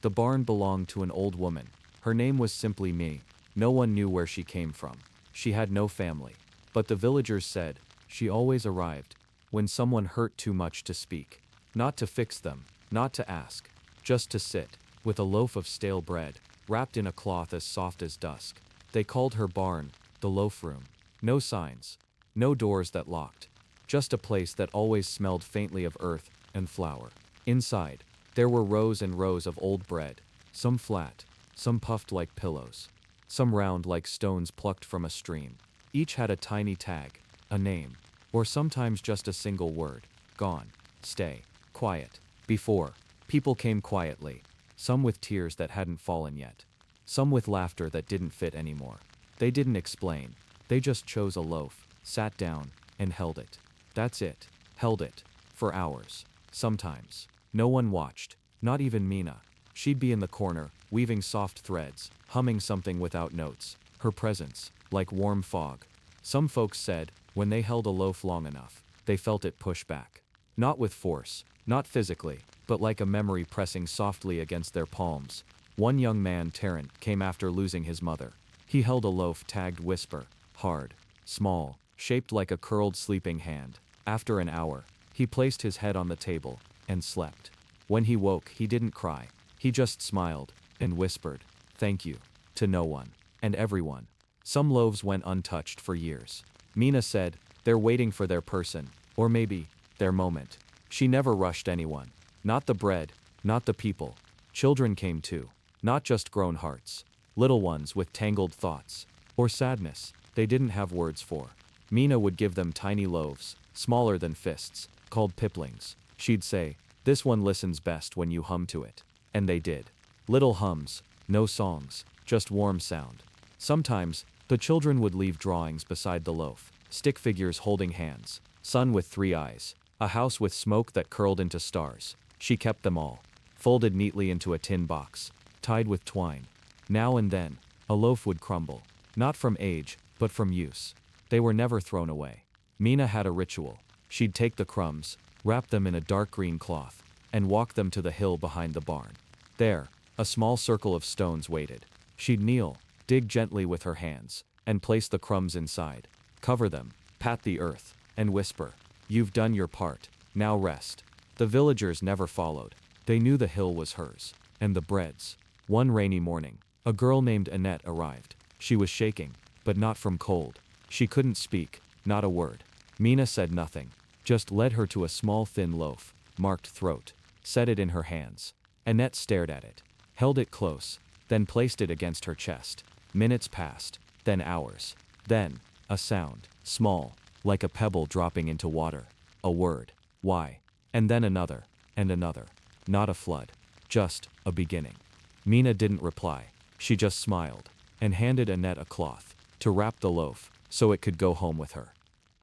A: The barn belonged to an old woman. Her name was simply Me. No one knew where she came from. She had no family. But the villagers said, she always arrived when someone hurt too much to speak. Not to fix them, not to ask, just to sit, with a loaf of stale bread, wrapped in a cloth as soft as dusk. They called her barn, the loaf room. No signs, no doors that locked, just a place that always smelled faintly of earth and flour. Inside, there were rows and rows of old bread, some flat, some puffed like pillows, some round like stones plucked from a stream. Each had a tiny tag, a name, or sometimes just a single word: gone, stay, quiet. Before, people came quietly, some with tears that hadn't fallen yet, some with laughter that didn't fit anymore. They didn't explain, they just chose a loaf, sat down, and held it. That's it, held it, for hours. Sometimes, no one watched, not even Mina. She'd be in the corner, weaving soft threads, humming something without notes, her presence, like warm fog. Some folks said, when they held a loaf long enough, they felt it push back. Not with force, not physically, but like a memory pressing softly against their palms. One young man, Tarrant, came after losing his mother. He held a loaf tagged Whisper, hard, small, shaped like a curled sleeping hand. After an hour, he placed his head on the table and slept. When he woke, he didn't cry. He just smiled and whispered, "Thank you," to no one and everyone. Some loaves went untouched for years. Mina said, they're waiting for their person, or maybe, their moment. She never rushed anyone. Not the bread, not the people. Children came too. Not just grown hearts. Little ones with tangled thoughts. Or sadness they didn't have words for. Mina would give them tiny loaves, smaller than fists, called piplings. She'd say, "This one listens best when you hum to it." And they did. Little hums, no songs, just warm sound. Sometimes, the children would leave drawings beside the loaf, stick figures holding hands, sun with 3 eyes, a house with smoke that curled into stars. She kept them all, folded neatly into a tin box, tied with twine. Now and then, a loaf would crumble, not from age, but from use. They were never thrown away. Mina had a ritual. She'd take the crumbs, wrap them in a dark green cloth, and walk them to the hill behind the barn. There, a small circle of stones waited. She'd kneel, dig gently with her hands, and place the crumbs inside, cover them, pat the earth, and whisper, "You've done your part, now rest." The villagers never followed. They knew the hill was hers, and the bread's. One rainy morning, a girl named Annette arrived. She was shaking, but not from cold. She couldn't speak, not a word. Mina said nothing, just led her to a small thin loaf, marked throat, set it in her hands. Annette stared at it, held it close, then placed it against her chest. Minutes passed, then hours. Then, a sound, small, like a pebble dropping into water. A word. Why? And then another, and another. Not a flood. Just a beginning. Mina didn't reply. She just smiled, and handed Annette a cloth, to wrap the loaf, so it could go home with her.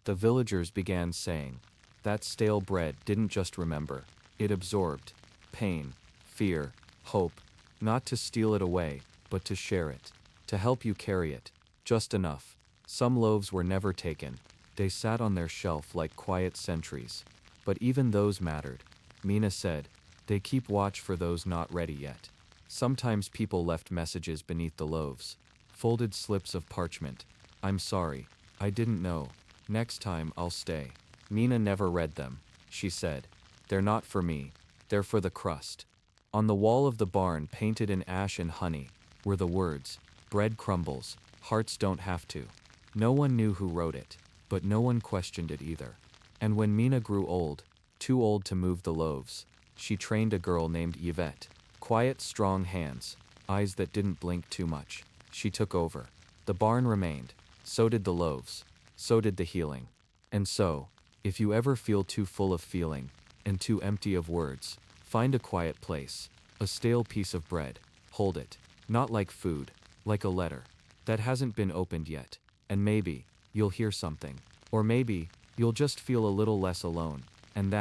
A: The villagers began saying, that stale bread didn't just remember, it absorbed pain, fear, hope, not to steal it away, but to share it, to help you carry it, just enough. Some loaves were never taken. They sat on their shelf like quiet sentries. But even those mattered. Mina said, they keep watch for those not ready yet. Sometimes people left messages beneath the loaves, folded slips of parchment. "I'm sorry, I didn't know. Next time I'll stay." Mina never read them. She said, "They're not for me, they're for the crust." On the wall of the barn, painted in ash and honey, were the words, "Bread crumbles, hearts don't have to." No one knew who wrote it, but no one questioned it either. And when Mina grew old, too old to move the loaves, she trained a girl named Yvette. Quiet, strong hands, eyes that didn't blink too much. She took over. The barn remained. So did the loaves. So did the healing. And so, if you ever feel too full of feeling, and too empty of words, find a quiet place, a stale piece of bread, hold it, not like food, like a letter that hasn't been opened yet, and maybe you'll hear something, or maybe you'll just feel a little less alone, and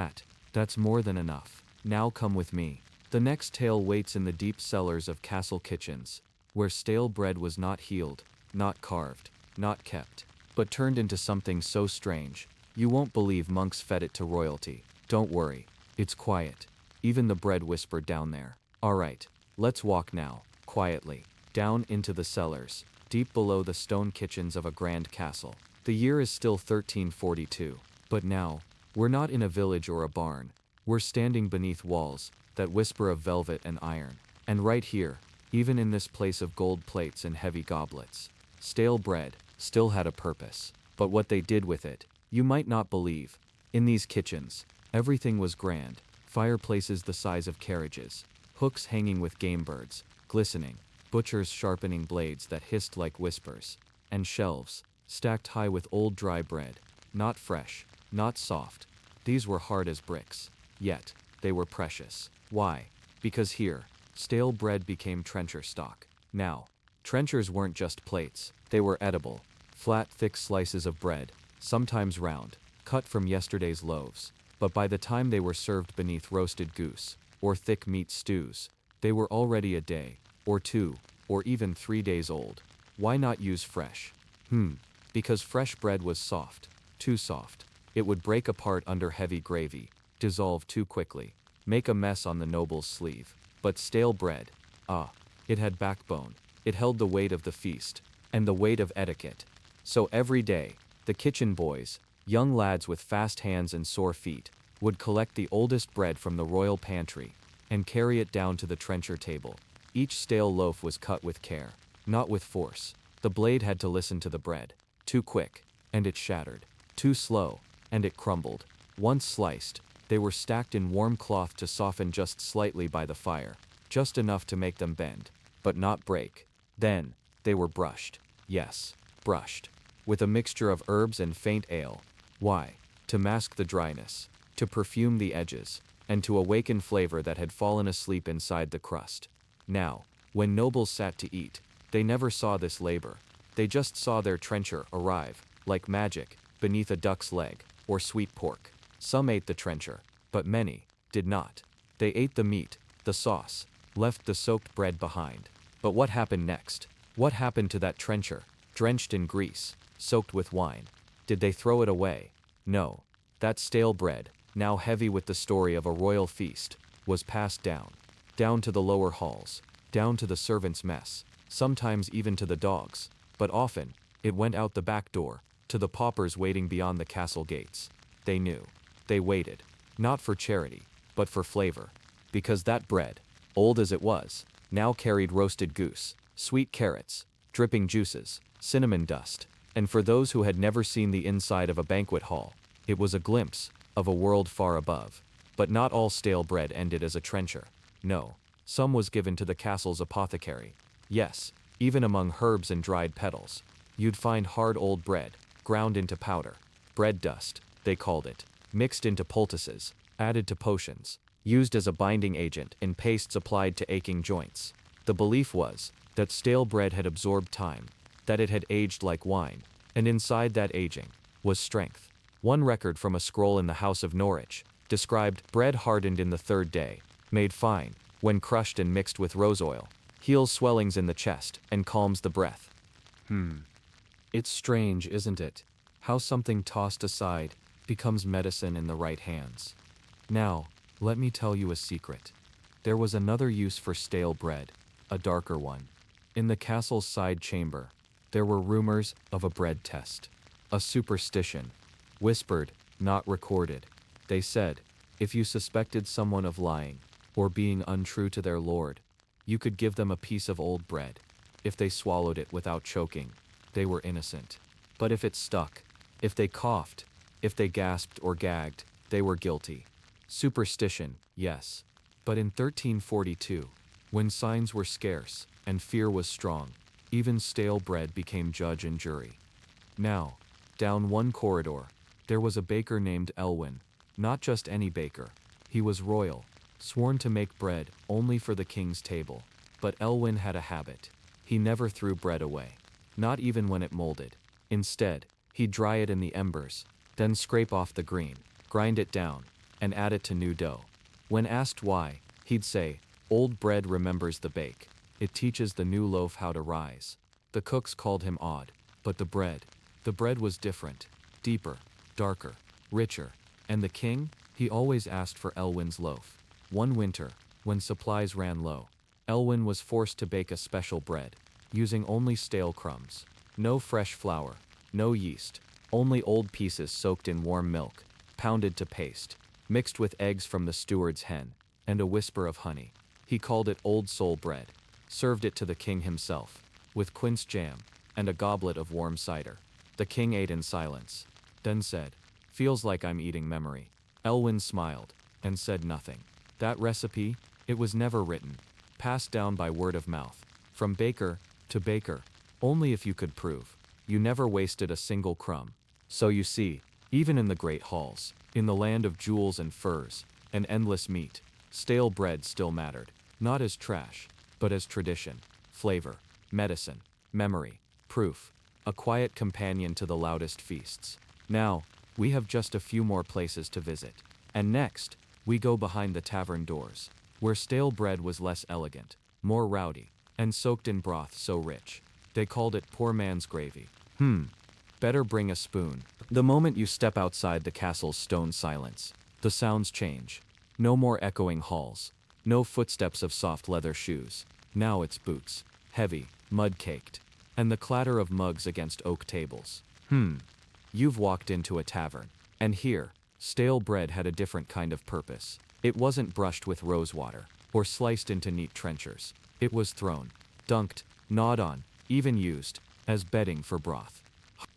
A: that's more than enough. Now come with me. The next tale waits in the deep cellars of castle kitchens, where stale bread was not healed, not carved, not kept, but turned into something so strange, you won't believe monks fed it to royalty. Don't worry, it's quiet. Even the bread whispered down there. All right, let's walk now, quietly, down into the cellars, deep below the stone kitchens of a grand castle. The year is still 1342. But now, we're not in a village or a barn. We're standing beneath walls that whisper of velvet and iron. And right here, even in this place of gold plates and heavy goblets, stale bread still had a purpose. But what they did with it, you might not believe. In these kitchens, everything was grand. Fireplaces the size of carriages, hooks hanging with game birds, glistening, butchers sharpening blades that hissed like whispers, and shelves, stacked high with old dry bread, not fresh, not soft. These were hard as bricks, yet they were precious. Why? Because here, stale bread became trencher stock. Now, trenchers weren't just plates, they were edible, flat, thick slices of bread, sometimes round, cut from yesterday's loaves. But by the time they were served beneath roasted goose, or thick meat stews, they were already a day, or 2, or even 3 days old. Why not use fresh? Because fresh bread was soft, too soft. It would break apart under heavy gravy, dissolve too quickly, make a mess on the noble's sleeve. But stale bread, it had backbone, it held the weight of the feast, and the weight of etiquette. So every day, the kitchen boys, young lads with fast hands and sore feet, would collect the oldest bread from the royal pantry and carry it down to the trencher table. Each stale loaf was cut with care, not with force. The blade had to listen to the bread. Too quick, and it shattered. Too slow, and it crumbled. Once sliced, they were stacked in warm cloth to soften just slightly by the fire, just enough to make them bend, but not break. Then, they were brushed. Yes, brushed. With a mixture of herbs and faint ale. Why? To mask the dryness, to perfume the edges, and to awaken flavor that had fallen asleep inside the crust. Now, when nobles sat to eat, they never saw this labor. They just saw their trencher arrive, like magic, beneath a duck's leg, or sweet pork. Some ate the trencher, but many did not. They ate the meat, the sauce, left the soaked bread behind. But what happened next? What happened to that trencher, drenched in grease, soaked with wine? Did they throw it away? No. That stale bread, now heavy with the story of a royal feast, was passed down to the lower halls, down to the servants' mess, sometimes even to the dogs. But often, it went out the back door, to the paupers waiting beyond the castle gates. They knew. They waited, not for charity, but for flavor. Because that bread, old as it was, now carried roasted goose, sweet carrots, dripping juices, cinnamon dust. And for those who had never seen the inside of a banquet hall, it was a glimpse of a world far above. But not all stale bread ended as a trencher. No, some was given to the castle's apothecary. Yes, even among herbs and dried petals, you'd find hard old bread, ground into powder. Bread dust, they called it, mixed into poultices, added to potions, used as a binding agent in pastes applied to aching joints. The belief was that stale bread had absorbed time, that it had aged like wine, and inside that aging was strength. One record from a scroll in the House of Norwich described bread hardened in the 3rd day, made fine, when crushed and mixed with rose oil, heals swellings in the chest, and calms the breath. It's strange, isn't it? How something tossed aside becomes medicine in the right hands. Now, let me tell you a secret. There was another use for stale bread, a darker one. In the castle's side chamber, there were rumors of a bread test. A superstition. Whispered, not recorded. They said, if you suspected someone of lying, or being untrue to their lord, you could give them a piece of old bread. If they swallowed it without choking, they were innocent. But if it stuck, if they coughed, if they gasped or gagged, they were guilty. Superstition, yes. But in 1342, when signs were scarce and fear was strong, even stale bread became judge and jury. Now, down one corridor, there was a baker named Elwin. Not just any baker. He was royal, sworn to make bread only for the king's table. But Elwin had a habit. He never threw bread away. Not even when it molded. Instead, he'd dry it in the embers, then scrape off the green, grind it down, and add it to new dough. When asked why, he'd say, old bread remembers the bake. It teaches the new loaf how to rise. The cooks called him odd, but the bread was different, deeper, darker, richer. And the king, he always asked for Elwin's loaf. One winter, when supplies ran low, Elwin was forced to bake a special bread. using only stale crumbs. No fresh flour, no yeast, only old pieces soaked in warm milk, pounded to paste, mixed with eggs from the steward's hen, and a whisper of honey. He called it old soul bread, served it to the king himself, with quince jam, and a goblet of warm cider. The king ate in silence, then said, "Feels like I'm eating memory." Elwyn smiled, and said nothing. That recipe, it was never written, passed down by word of mouth, from baker to baker, only if you could prove. You never wasted a single crumb. So you see, even in the great halls, in the land of jewels and furs, and endless meat, stale bread still mattered, not as trash, but as tradition, flavor, medicine, memory, proof, a quiet companion to the loudest feasts. Now, we have just a few more places to visit. And next, we go behind the tavern doors, where stale bread was less elegant, more rowdy, and soaked in broth so rich. They called it poor man's gravy. Better bring a spoon. The moment you step outside the castle's stone silence, the sounds change. No more echoing halls, no footsteps of soft leather shoes. Now it's boots, heavy, mud-caked, and the clatter of mugs against oak tables. You've walked into a tavern, and here, stale bread had a different kind of purpose. It wasn't brushed with rosewater, or sliced into neat trenchers. It was thrown, dunked, gnawed on, even used, as bedding for broth.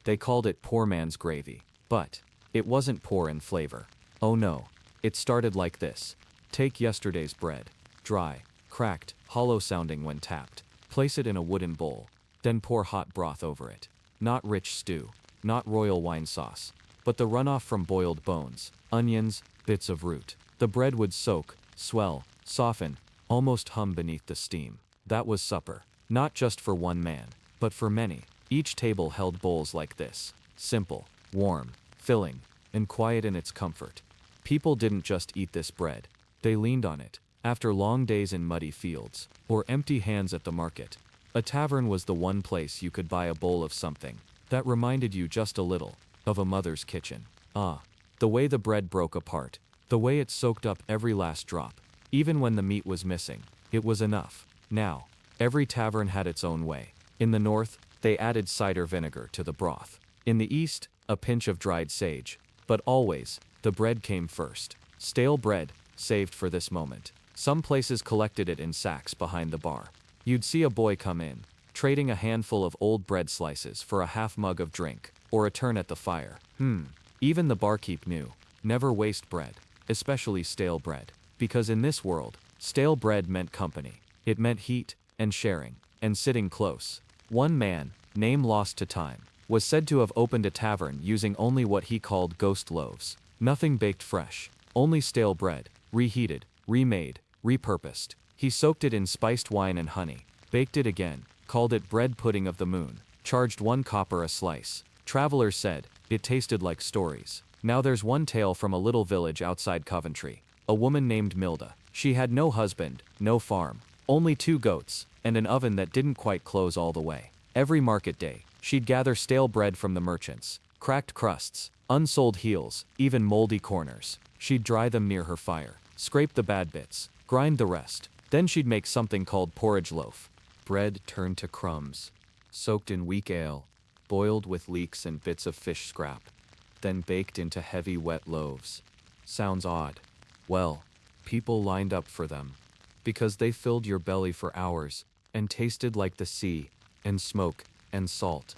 A: They called it poor man's gravy, but it wasn't poor in flavor. Oh no, it started like this. Take yesterday's bread, dry, cracked, hollow-sounding when tapped. Place it in a wooden bowl, then pour hot broth over it. Not rich stew, not royal wine sauce, but the runoff from boiled bones, onions, bits of root. The bread would soak, swell, soften, almost hum beneath the steam. That was supper, not just for one man, but for many. Each table held bowls like this, simple, warm, filling, and quiet in its comfort. People didn't just eat this bread, they leaned on it. After long days in muddy fields, or empty hands at the market, a tavern was the one place you could buy a bowl of something that reminded you just a little of a mother's kitchen. The way the bread broke apart, the way it soaked up every last drop, even when the meat was missing, it was enough. Now, every tavern had its own way. In the north, they added cider vinegar to the broth. In the east, a pinch of dried sage. But always, the bread came first. Stale bread, saved for this moment. Some places collected it in sacks behind the bar. You'd see a boy come in, trading a handful of old bread slices for a half mug of drink, or a turn at the fire. Even the barkeep knew, never waste bread, especially stale bread. Because in this world, stale bread meant company. It meant heat, and sharing, and sitting close. One man, name lost to time, was said to have opened a tavern using only what he called ghost loaves. Nothing baked fresh, only stale bread, reheated, remade, repurposed. He soaked it in spiced wine and honey, baked it again, called it bread pudding of the moon, charged 1 copper a slice. Travelers said, it tasted like stories. Now there's one tale from a little village outside Coventry. A woman named Milda. She had no husband, no farm, only 2 goats, and an oven that didn't quite close all the way. Every market day, she'd gather stale bread from the merchants, cracked crusts, unsold heels, even moldy corners. She'd dry them near her fire, scrape the bad bits, grind the rest. Then she'd make something called porridge loaf. Bread turned to crumbs, soaked in weak ale, boiled with leeks and bits of fish scrap, then baked into heavy wet loaves. Sounds odd. Well, people lined up for them, because they filled your belly for hours, and tasted like the sea, and smoke, and salt.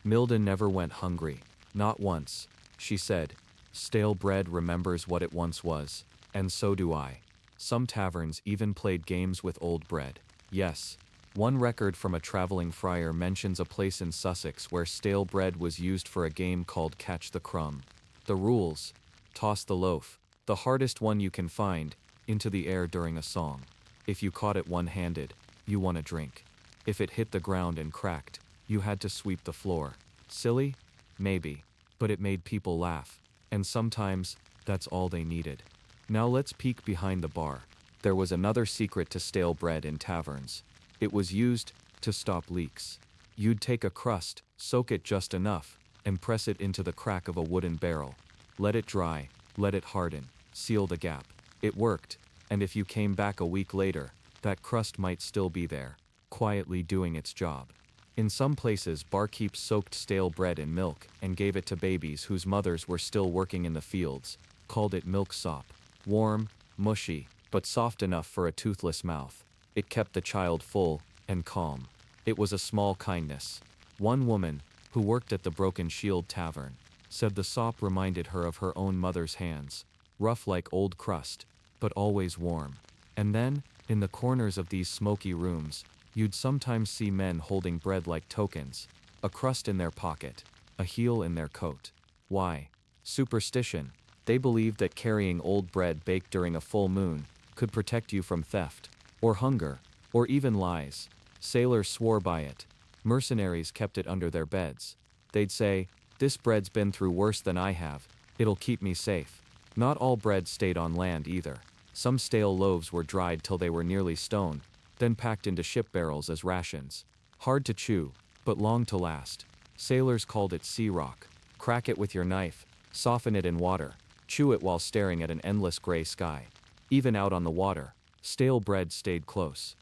A: Milda never went hungry, not once. She said, "Stale bread remembers what it once was, and so do I." Some taverns even played games with old bread. Yes, one record from a traveling friar mentions a place in Sussex where stale bread was used for a game called Catch the Crumb. The rules: toss the loaf, the hardest one you can find, into the air during a song. If you caught it one-handed, you won a drink. If it hit the ground and cracked, you had to sweep the floor. Silly? Maybe. But it made people laugh. And sometimes, that's all they needed. Now let's peek behind the bar. There was another secret to stale bread in taverns. It was used to stop leaks. You'd take a crust, soak it just enough, and press it into the crack of a wooden barrel. Let it dry, let it harden, seal the gap. It worked, and if you came back a week later, that crust might still be there, quietly doing its job. In some places, barkeeps soaked stale bread in milk and gave it to babies whose mothers were still working in the fields, called it milk sop. Warm, mushy, but soft enough for a toothless mouth. It kept the child full and calm. It was a small kindness. One woman, who worked at the Broken Shield Tavern, said the sop reminded her of her own mother's hands, rough like old crust, but always warm. And then, in the corners of these smoky rooms, you'd sometimes see men holding bread like tokens, a crust in their pocket, a heel in their coat. Why? Superstition. They believed that carrying old bread baked during a full moon could protect you from theft, or hunger, or even lies. Sailors swore by it. Mercenaries kept it under their beds. They'd say, "This bread's been through worse than I have, it'll keep me safe." Not all bread stayed on land either. Some stale loaves were dried till they were nearly stone, then packed into ship barrels as rations. Hard to chew, but long to last. Sailors called it sea rock. Crack it with your knife, soften it in water, chew it while staring at an endless gray sky. Even out on the water, stale bread stayed close.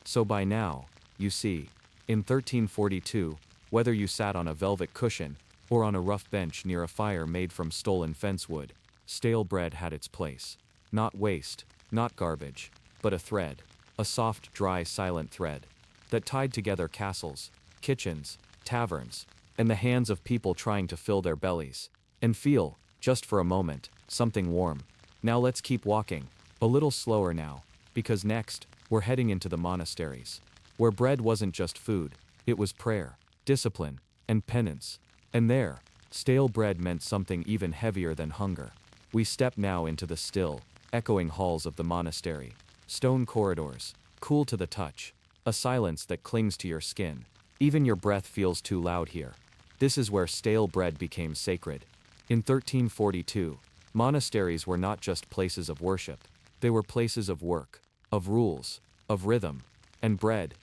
A: So by now, you see, in 1342, whether you sat on a velvet cushion, or on a rough bench near a fire made from stolen fence wood, stale bread had its place. Not waste, not garbage, but a thread. A soft, dry, silent thread that tied together castles, kitchens, taverns, and the hands of people trying to fill their bellies and feel, just for a moment, something warm. Now let's keep walking, a little slower now, because next, we're heading into the monasteries, where bread wasn't just food, it was prayer, discipline, and penance. And there, stale bread meant something even heavier than hunger. We step now into the still, echoing halls of the monastery. Stone corridors, cool to the touch, a silence that clings to your skin. Even your breath feels too loud here. This is where stale bread became sacred. In 1342, monasteries were not just places of worship. They were places of work, of rules, of rhythm. And bread,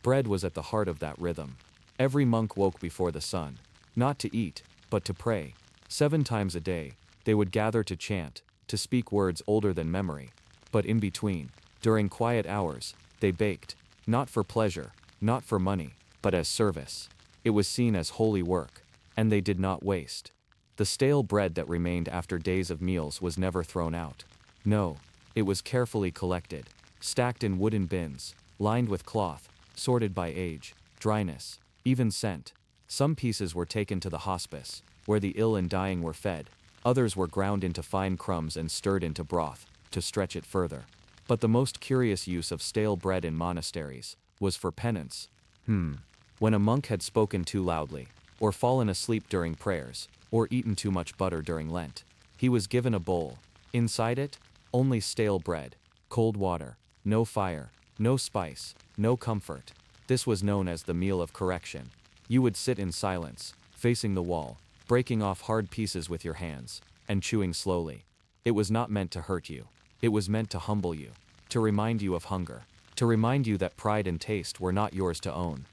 A: bread was at the heart of that rhythm. Every monk woke before the sun, not to eat, but to pray. 7 times a day, they would gather to chant, to speak words older than memory. But in between, during quiet hours, they baked, not for pleasure, not for money, but as service. It was seen as holy work, and they did not waste. The stale bread that remained after days of meals was never thrown out. No, it was carefully collected, stacked in wooden bins, lined with cloth, sorted by age, dryness, even scent. Some pieces were taken to the hospice, where the ill and dying were fed. Others were ground into fine crumbs and stirred into broth, to stretch it further. But the most curious use of stale bread in monasteries was for penance. When a monk had spoken too loudly, or fallen asleep during prayers, or eaten too much butter during Lent, he was given a bowl. Inside it, only stale bread, cold water, no fire, no spice, no comfort. This was known as the meal of correction. You would sit in silence, facing the wall, breaking off hard pieces with your hands, and chewing slowly. It was not meant to hurt you. It was meant to humble you, to remind you of hunger, to remind you that pride and taste were not yours to own.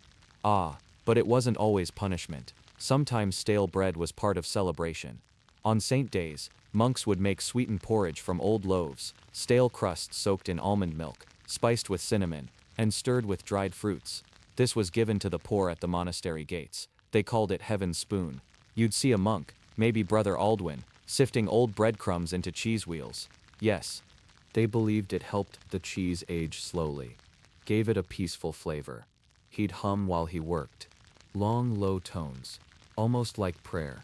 A: But it wasn't always punishment. Sometimes stale bread was part of celebration. On saint days, monks would make sweetened porridge from old loaves, stale crusts soaked in almond milk, spiced with cinnamon, and stirred with dried fruits. This was given to the poor at the monastery gates. They called it heaven's spoon. You'd see a monk, maybe Brother Aldwin, sifting old breadcrumbs into cheese wheels. Yes, they believed it helped the cheese age slowly, gave it a peaceful flavor. He'd hum while he worked. Long, low tones, almost like prayer.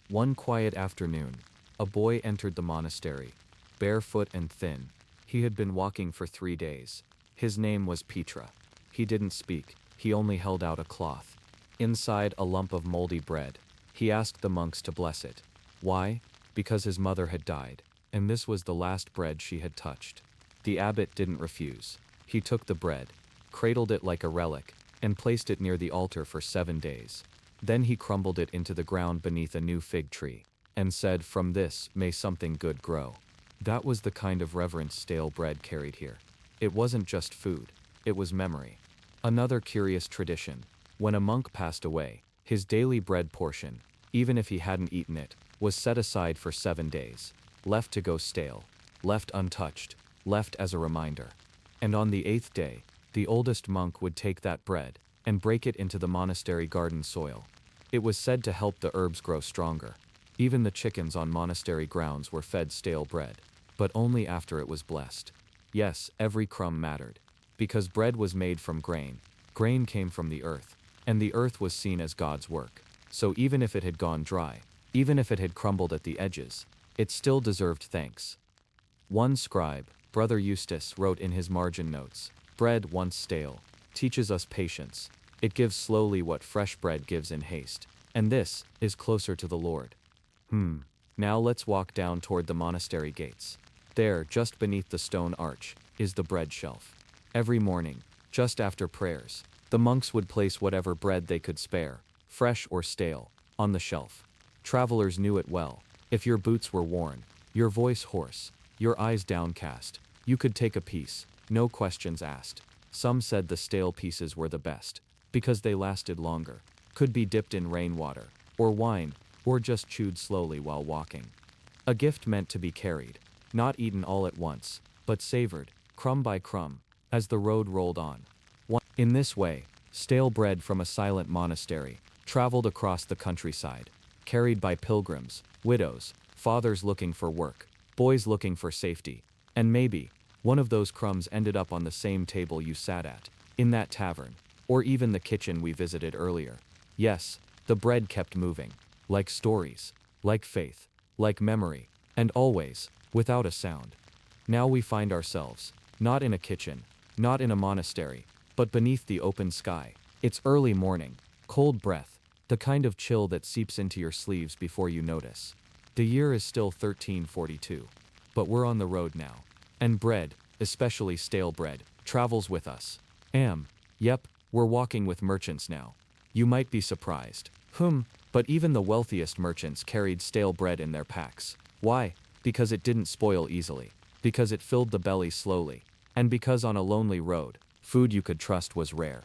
A: One quiet afternoon, a boy entered the monastery, barefoot and thin. He had been walking for 3 days. His name was Petra. He didn't speak, he only held out a cloth. Inside a lump of moldy bread. He asked the monks to bless it. Why? Because his mother had died, and this was the last bread she had touched. The abbot didn't refuse. He took the bread, cradled it like a relic, and placed it near the altar for 7 days. Then he crumbled it into the ground beneath a new fig tree, and said, "From this may something good grow." That was the kind of reverence stale bread carried here. It wasn't just food, it was memory. Another curious tradition. When a monk passed away, his daily bread portion, even if he hadn't eaten it, was set aside for 7 days, left to go stale, left untouched, left as a reminder. And on the 8th day, the oldest monk would take that bread and break it into the monastery garden soil. It was said to help the herbs grow stronger. Even the chickens on monastery grounds were fed stale bread, but only after it was blessed. Yes, every crumb mattered. Because bread was made from grain, grain came from the earth, and the earth was seen as God's work. So even if it had gone dry, even if it had crumbled at the edges, it still deserved thanks. One scribe, Brother Eustace, wrote in his margin notes, "Bread once stale teaches us patience. It gives slowly what fresh bread gives in haste, and this is closer to the Lord." Now let's walk down toward the monastery gates. There, just beneath the stone arch, is the bread shelf. Every morning, just after prayers, the monks would place whatever bread they could spare, fresh or stale, on the shelf. Travelers knew it well. If your boots were worn, your voice hoarse, your eyes downcast, you could take a piece, no questions asked. Some said the stale pieces were the best, because they lasted longer, could be dipped in rainwater, or wine, or just chewed slowly while walking. A gift meant to be carried, not eaten all at once, but savored, crumb by crumb, as the road rolled on. In this way, stale bread from a silent monastery traveled across the countryside, carried by pilgrims, widows, fathers looking for work, boys looking for safety, and maybe one of those crumbs ended up on the same table you sat at, in that tavern, or even the kitchen we visited earlier. Yes, the bread kept moving, like stories, like faith, like memory, and always, without a sound. Now we find ourselves, not in a kitchen, not in a monastery, but beneath the open sky. It's early morning, cold breath, the kind of chill that seeps into your sleeves before you notice. The year is still 1342, but we're on the road now. And bread, especially stale bread, travels with us. Yep, we're walking with merchants now. You might be surprised. But even the wealthiest merchants carried stale bread in their packs. Why? Because it didn't spoil easily. Because it filled the belly slowly. And because on a lonely road, food you could trust was rare.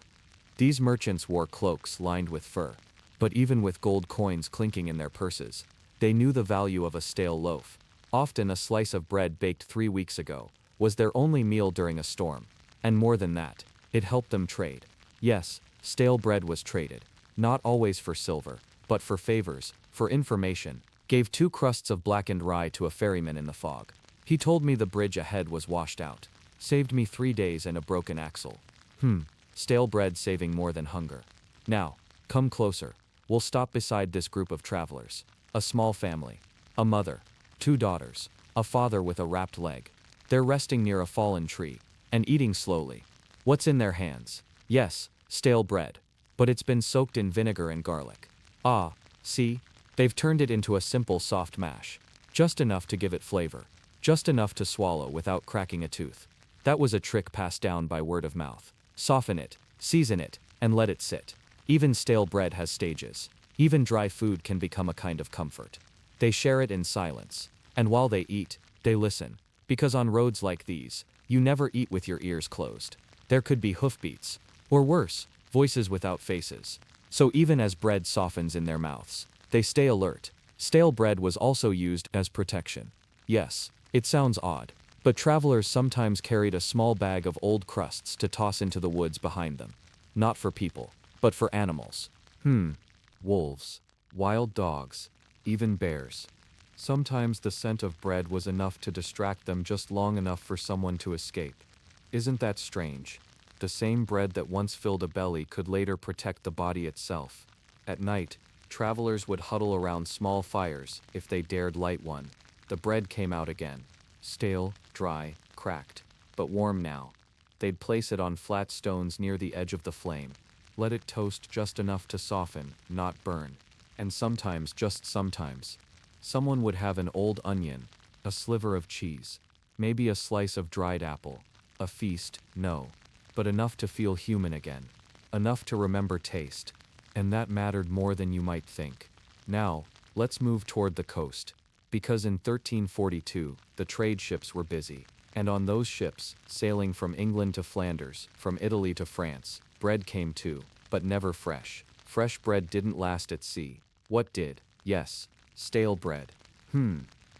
A: These merchants wore cloaks lined with fur. But even with gold coins clinking in their purses, they knew the value of a stale loaf. Often a slice of bread baked 3 weeks ago was their only meal during a storm. And more than that, it helped them trade. Yes, stale bread was traded. Not always for silver, but for favors, for information. Gave 2 crusts of blackened rye to a ferryman in the fog. He told me the bridge ahead was washed out. Saved me 3 days and a broken axle. Stale bread saving more than hunger. Now, come closer. We'll stop beside this group of travelers. A small family. A mother. 2 daughters. A father with a wrapped leg. They're resting near a fallen tree, and eating slowly. What's in their hands? Yes, stale bread. But it's been soaked in vinegar and garlic. See? They've turned it into a simple soft mash. Just enough to give it flavor. Just enough to swallow without cracking a tooth. That was a trick passed down by word of mouth. Soften it, season it, and let it sit. Even stale bread has stages. Even dry food can become a kind of comfort. They share it in silence. And while they eat, they listen. Because on roads like these, you never eat with your ears closed. There could be hoofbeats. Or worse, voices without faces. So even as bread softens in their mouths, they stay alert. Stale bread was also used as protection. Yes, it sounds odd, but travelers sometimes carried a small bag of old crusts to toss into the woods behind them. Not for people, but for animals. Wolves, wild dogs, even bears. Sometimes the scent of bread was enough to distract them just long enough for someone to escape. Isn't that strange? The same bread that once filled a belly could later protect the body itself. At night, travelers would huddle around small fires if they dared light one. The bread came out again. Stale, dry, cracked, but warm now. They'd place it on flat stones near the edge of the flame. Let it toast just enough to soften, not burn. And sometimes, just sometimes, someone would have an old onion, a sliver of cheese, maybe a slice of dried apple. A feast, no. But enough to feel human again. Enough to remember taste. And that mattered more than you might think. Now, let's move toward the coast. Because in 1342, the trade ships were busy. And on those ships, sailing from England to Flanders, from Italy to France, bread came too, but never fresh. Fresh bread didn't last at sea. What did? Yes, stale bread.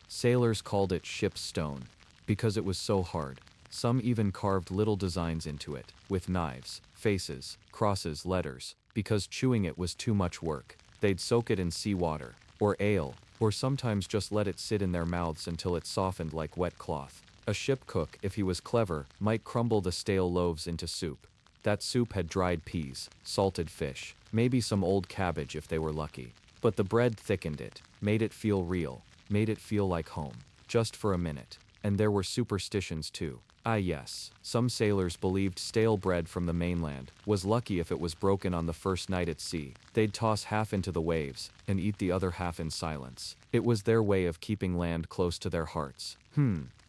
A: Sailors called it ship's stone. Because it was so hard. Some even carved little designs into it, with knives, faces, crosses, letters. Because chewing it was too much work, they'd soak it in seawater, or ale, or sometimes just let it sit in their mouths until it softened like wet cloth. A ship cook, if he was clever, might crumble the stale loaves into soup. That soup had dried peas, salted fish, maybe some old cabbage if they were lucky. But the bread thickened it, made it feel real, made it feel like home. Just for a minute. And there were superstitions too. Ah yes, some sailors believed stale bread from the mainland was lucky if it was broken on the first night at sea. They'd toss half into the waves, and eat the other half in silence. It was their way of keeping land close to their hearts.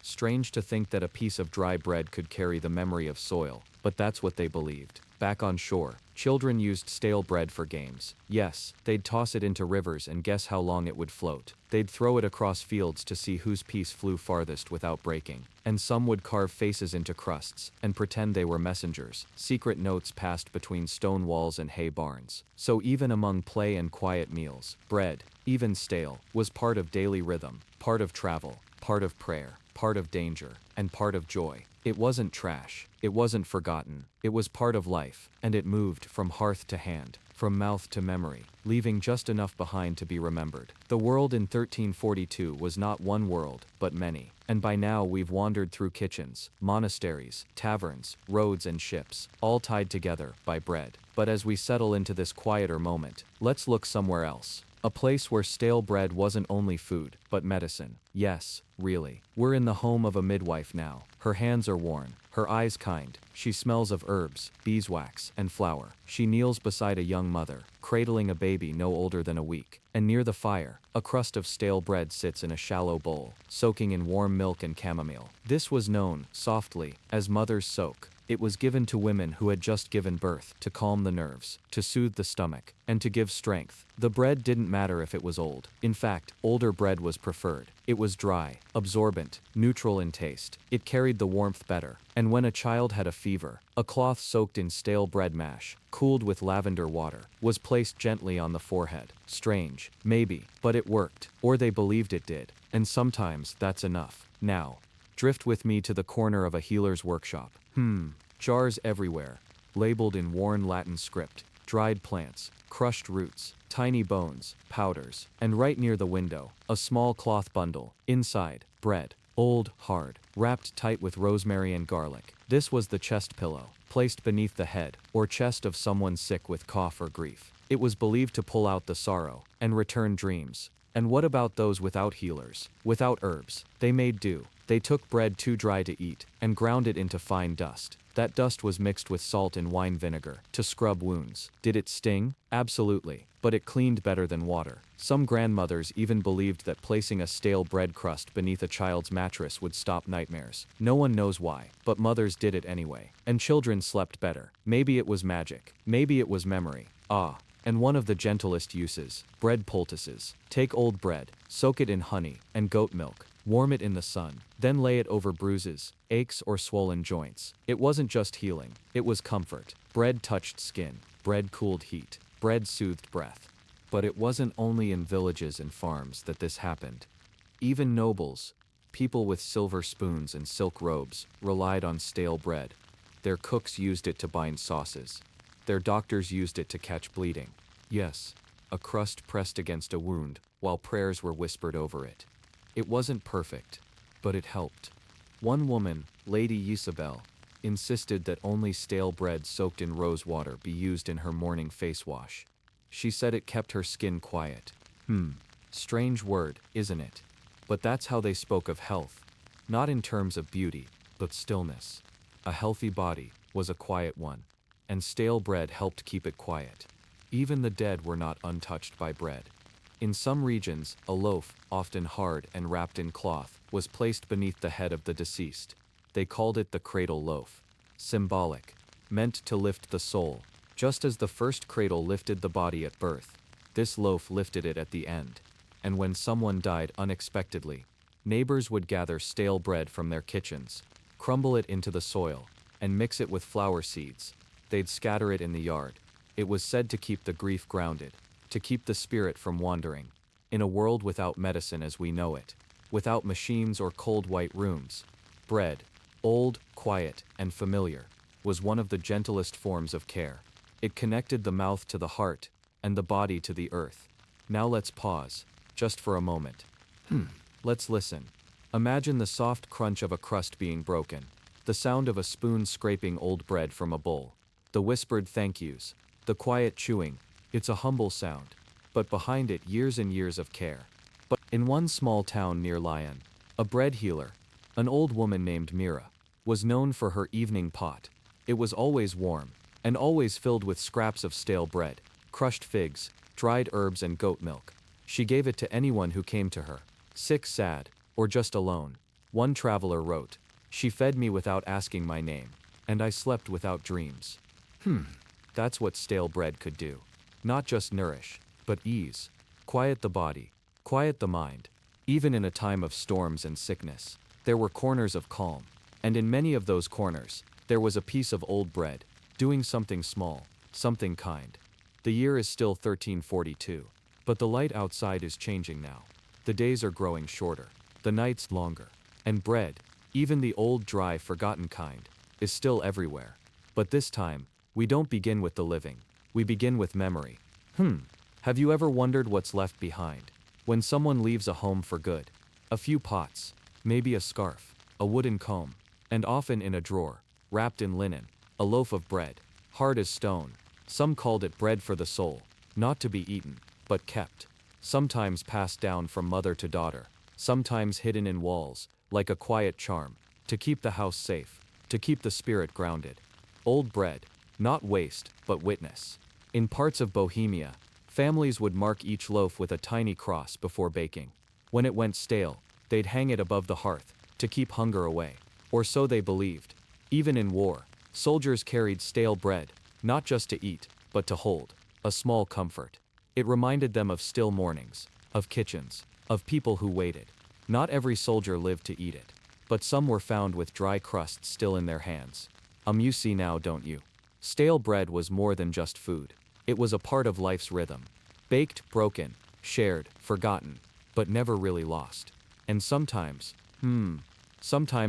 A: Strange to think that a piece of dry bread could carry the memory of soil, but that's what they believed. Back on shore, children used stale bread for games. Yes, they'd toss it into rivers and guess how long it would float. They'd throw it across fields to see whose piece flew farthest without breaking. And some would carve faces into crusts and pretend they were messengers. Secret notes passed between stone walls and hay barns. So even among play and quiet meals, bread, even stale, was part of daily rhythm, part of travel, part of prayer, part of danger, and part of joy. It wasn't trash, it wasn't forgotten, it was part of life, and it moved from hearth to hand, from mouth to memory, leaving just enough behind to be remembered. The world in 1342 was not one world, but many. And by now we've wandered through kitchens, monasteries, taverns, roads and ships, all tied together by bread. But as we settle into this quieter moment, let's look somewhere else. A place where stale bread wasn't only food, but medicine. Yes, really. We're in the home of a midwife now. Her hands are worn, her eyes kind. She smells of herbs, beeswax, and flour. She kneels beside a young mother, cradling a baby no older than a week. And near the fire, a crust of stale bread sits in a shallow bowl, soaking in warm milk and chamomile. This was known, softly, as mother's soak. It was given to women who had just given birth, to calm the nerves, to soothe the stomach, and to give strength. The bread didn't matter if it was old. In fact, older bread was preferred. It was dry, absorbent, neutral in taste. It carried the warmth better. And when a child had a fever, a cloth soaked in stale bread mash, cooled with lavender water, was placed gently on the forehead. Strange, maybe, but it worked. Or they believed it did. And sometimes that's enough. Now, drift with me to the corner of a healer's workshop. Jars everywhere, labeled in worn Latin script, dried plants, crushed roots, tiny bones, powders, and right near the window, a small cloth bundle. Inside, bread, old, hard, wrapped tight with rosemary and garlic. This was the chest pillow, placed beneath the head, or chest of someone sick with cough or grief. It was believed to pull out the sorrow, and return dreams. And what about those without healers, without herbs? They made do. They took bread too dry to eat, and ground it into fine dust. That dust was mixed with salt and wine vinegar, to scrub wounds. Did it sting? Absolutely. But it cleaned better than water. Some grandmothers even believed that placing a stale bread crust beneath a child's mattress would stop nightmares. No one knows why, but mothers did it anyway. And children slept better. Maybe it was magic. Maybe it was memory. And one of the gentlest uses, bread poultices. Take old bread, soak it in honey and goat milk, warm it in the sun, then lay it over bruises, aches or swollen joints. It wasn't just healing, it was comfort. Bread touched skin, bread cooled heat, bread soothed breath. But it wasn't only in villages and farms that this happened. Even nobles, people with silver spoons and silk robes, relied on stale bread. Their cooks used it to bind sauces. Their doctors used it to catch bleeding. Yes, a crust pressed against a wound, while prayers were whispered over it. It wasn't perfect, but it helped. One woman, Lady Isabel, insisted that only stale bread soaked in rose water be used in her morning face wash. She said it kept her skin quiet. Strange word, isn't it? But that's how they spoke of health. Not in terms of beauty, but stillness. A healthy body was a quiet one. And stale bread helped keep it quiet. Even the dead were not untouched by bread. In some regions, a loaf, often hard and wrapped in cloth, was placed beneath the head of the deceased. They called it the cradle loaf. Symbolic, meant to lift the soul. Just as the first cradle lifted the body at birth, this loaf lifted it at the end. And when someone died unexpectedly, neighbors would gather stale bread from their kitchens, crumble it into the soil, and mix it with flower seeds. They'd scatter it in the yard. It was said to keep the grief grounded, to keep the spirit from wandering. In a world without medicine as we know it, without machines or cold white rooms, bread, Old, quiet, and familiar, was one of the gentlest forms of care. It connected the mouth to the heart, and the body to the earth. Now let's pause, just for a moment. Let's listen. Imagine the soft crunch of a crust being broken, the sound of a spoon scraping old bread from a bowl, the whispered thank yous, the quiet chewing. It's a humble sound, but behind it years and years of care. But in one small town near Lyon, a bread healer, an old woman named Mira, was known for her evening pot. It was always warm, and always filled with scraps of stale bread, crushed figs, dried herbs and goat milk. She gave it to anyone who came to her, sick, sad, or just alone. One traveler wrote, "She fed me without asking my name, and I slept without dreams." That's what stale bread could do. Not just nourish, but ease. Quiet the body, quiet the mind. Even in a time of storms and sickness, there were corners of calm, and in many of those corners, there was a piece of old bread, doing something small, something kind. The year is still 1342, but the light outside is changing now. The days are growing shorter, the nights longer, and bread, even the old dry forgotten kind, is still everywhere. But this time, we don't begin with the living, we begin with memory. Have you ever wondered what's left behind? When someone leaves a home for good, a few pots, maybe a scarf, a wooden comb, and often in a drawer, wrapped in linen, a loaf of bread, hard as stone. Some called it bread for the soul, not to be eaten, but kept. Sometimes passed down from mother to daughter, sometimes hidden in walls, like a quiet charm, to keep the house safe, to keep the spirit grounded. Old bread, not waste, but witness. In parts of Bohemia, families would mark each loaf with a tiny cross before baking. When it went stale, they'd hang it above the hearth, to keep hunger away. Or so they believed. Even in war, soldiers carried stale bread, not just to eat, but to hold, a small comfort. It reminded them of still mornings, of kitchens, of people who waited. Not every soldier lived to eat it, but some were found with dry crusts still in their hands. You see now, don't you? Stale bread was more than just food. It was a part of life's rhythm. Baked, broken, shared, forgotten, but never really lost. And sometimes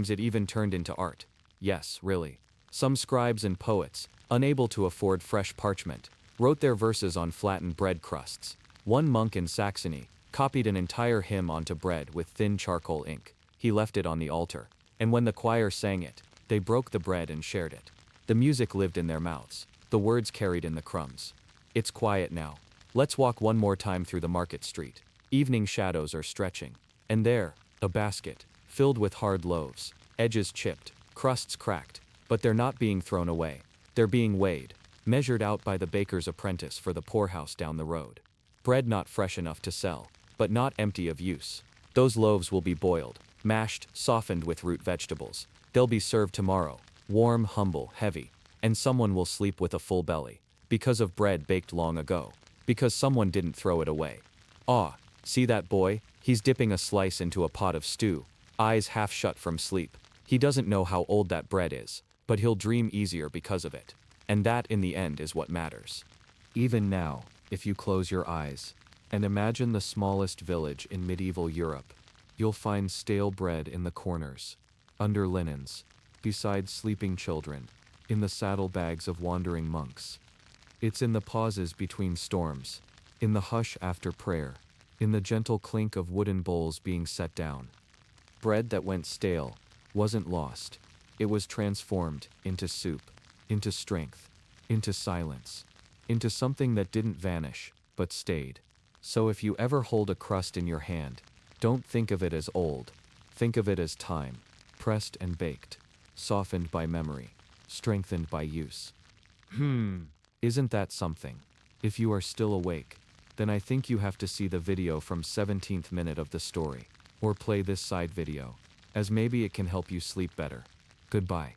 A: it even turned into art. Yes, really. Some scribes and poets, unable to afford fresh parchment, wrote their verses on flattened bread crusts. One monk in Saxony copied an entire hymn onto bread with thin charcoal ink. He left it on the altar, and when the choir sang it, they broke the bread and shared it. The music lived in their mouths, the words carried in the crumbs. It's quiet now. Let's walk one more time through the market street. Evening shadows are stretching. And there, a basket, filled with hard loaves, edges chipped, crusts cracked, but they're not being thrown away. They're being weighed, measured out by the baker's apprentice for the poorhouse down the road. Bread not fresh enough to sell, but not empty of use. Those loaves will be boiled, mashed, softened with root vegetables. They'll be served tomorrow, warm, humble, heavy, and someone will sleep with a full belly, because of bread baked long ago, because someone didn't throw it away. Ah, see that boy? He's dipping a slice into a pot of stew, eyes half shut from sleep. He doesn't know how old that bread is, but he'll dream easier because of it. And that, in the end, is what matters. Even now, if you close your eyes and imagine the smallest village in medieval Europe, you'll find stale bread in the corners, under linens, beside sleeping children, in the saddlebags of wandering monks. It's in the pauses between storms, in the hush after prayer, in the gentle clink of wooden bowls being set down. Bread that went stale wasn't lost. It was transformed into soup, into strength, into silence, into something that didn't vanish, but stayed. So if you ever hold a crust in your hand, don't think of it as old. Think of it as time, pressed and baked, softened by memory, strengthened by use. Isn't that something? If you are still awake, then I think you have to see the video from 17th minute of the story, or play this side video, as maybe it can help you sleep better. Goodbye.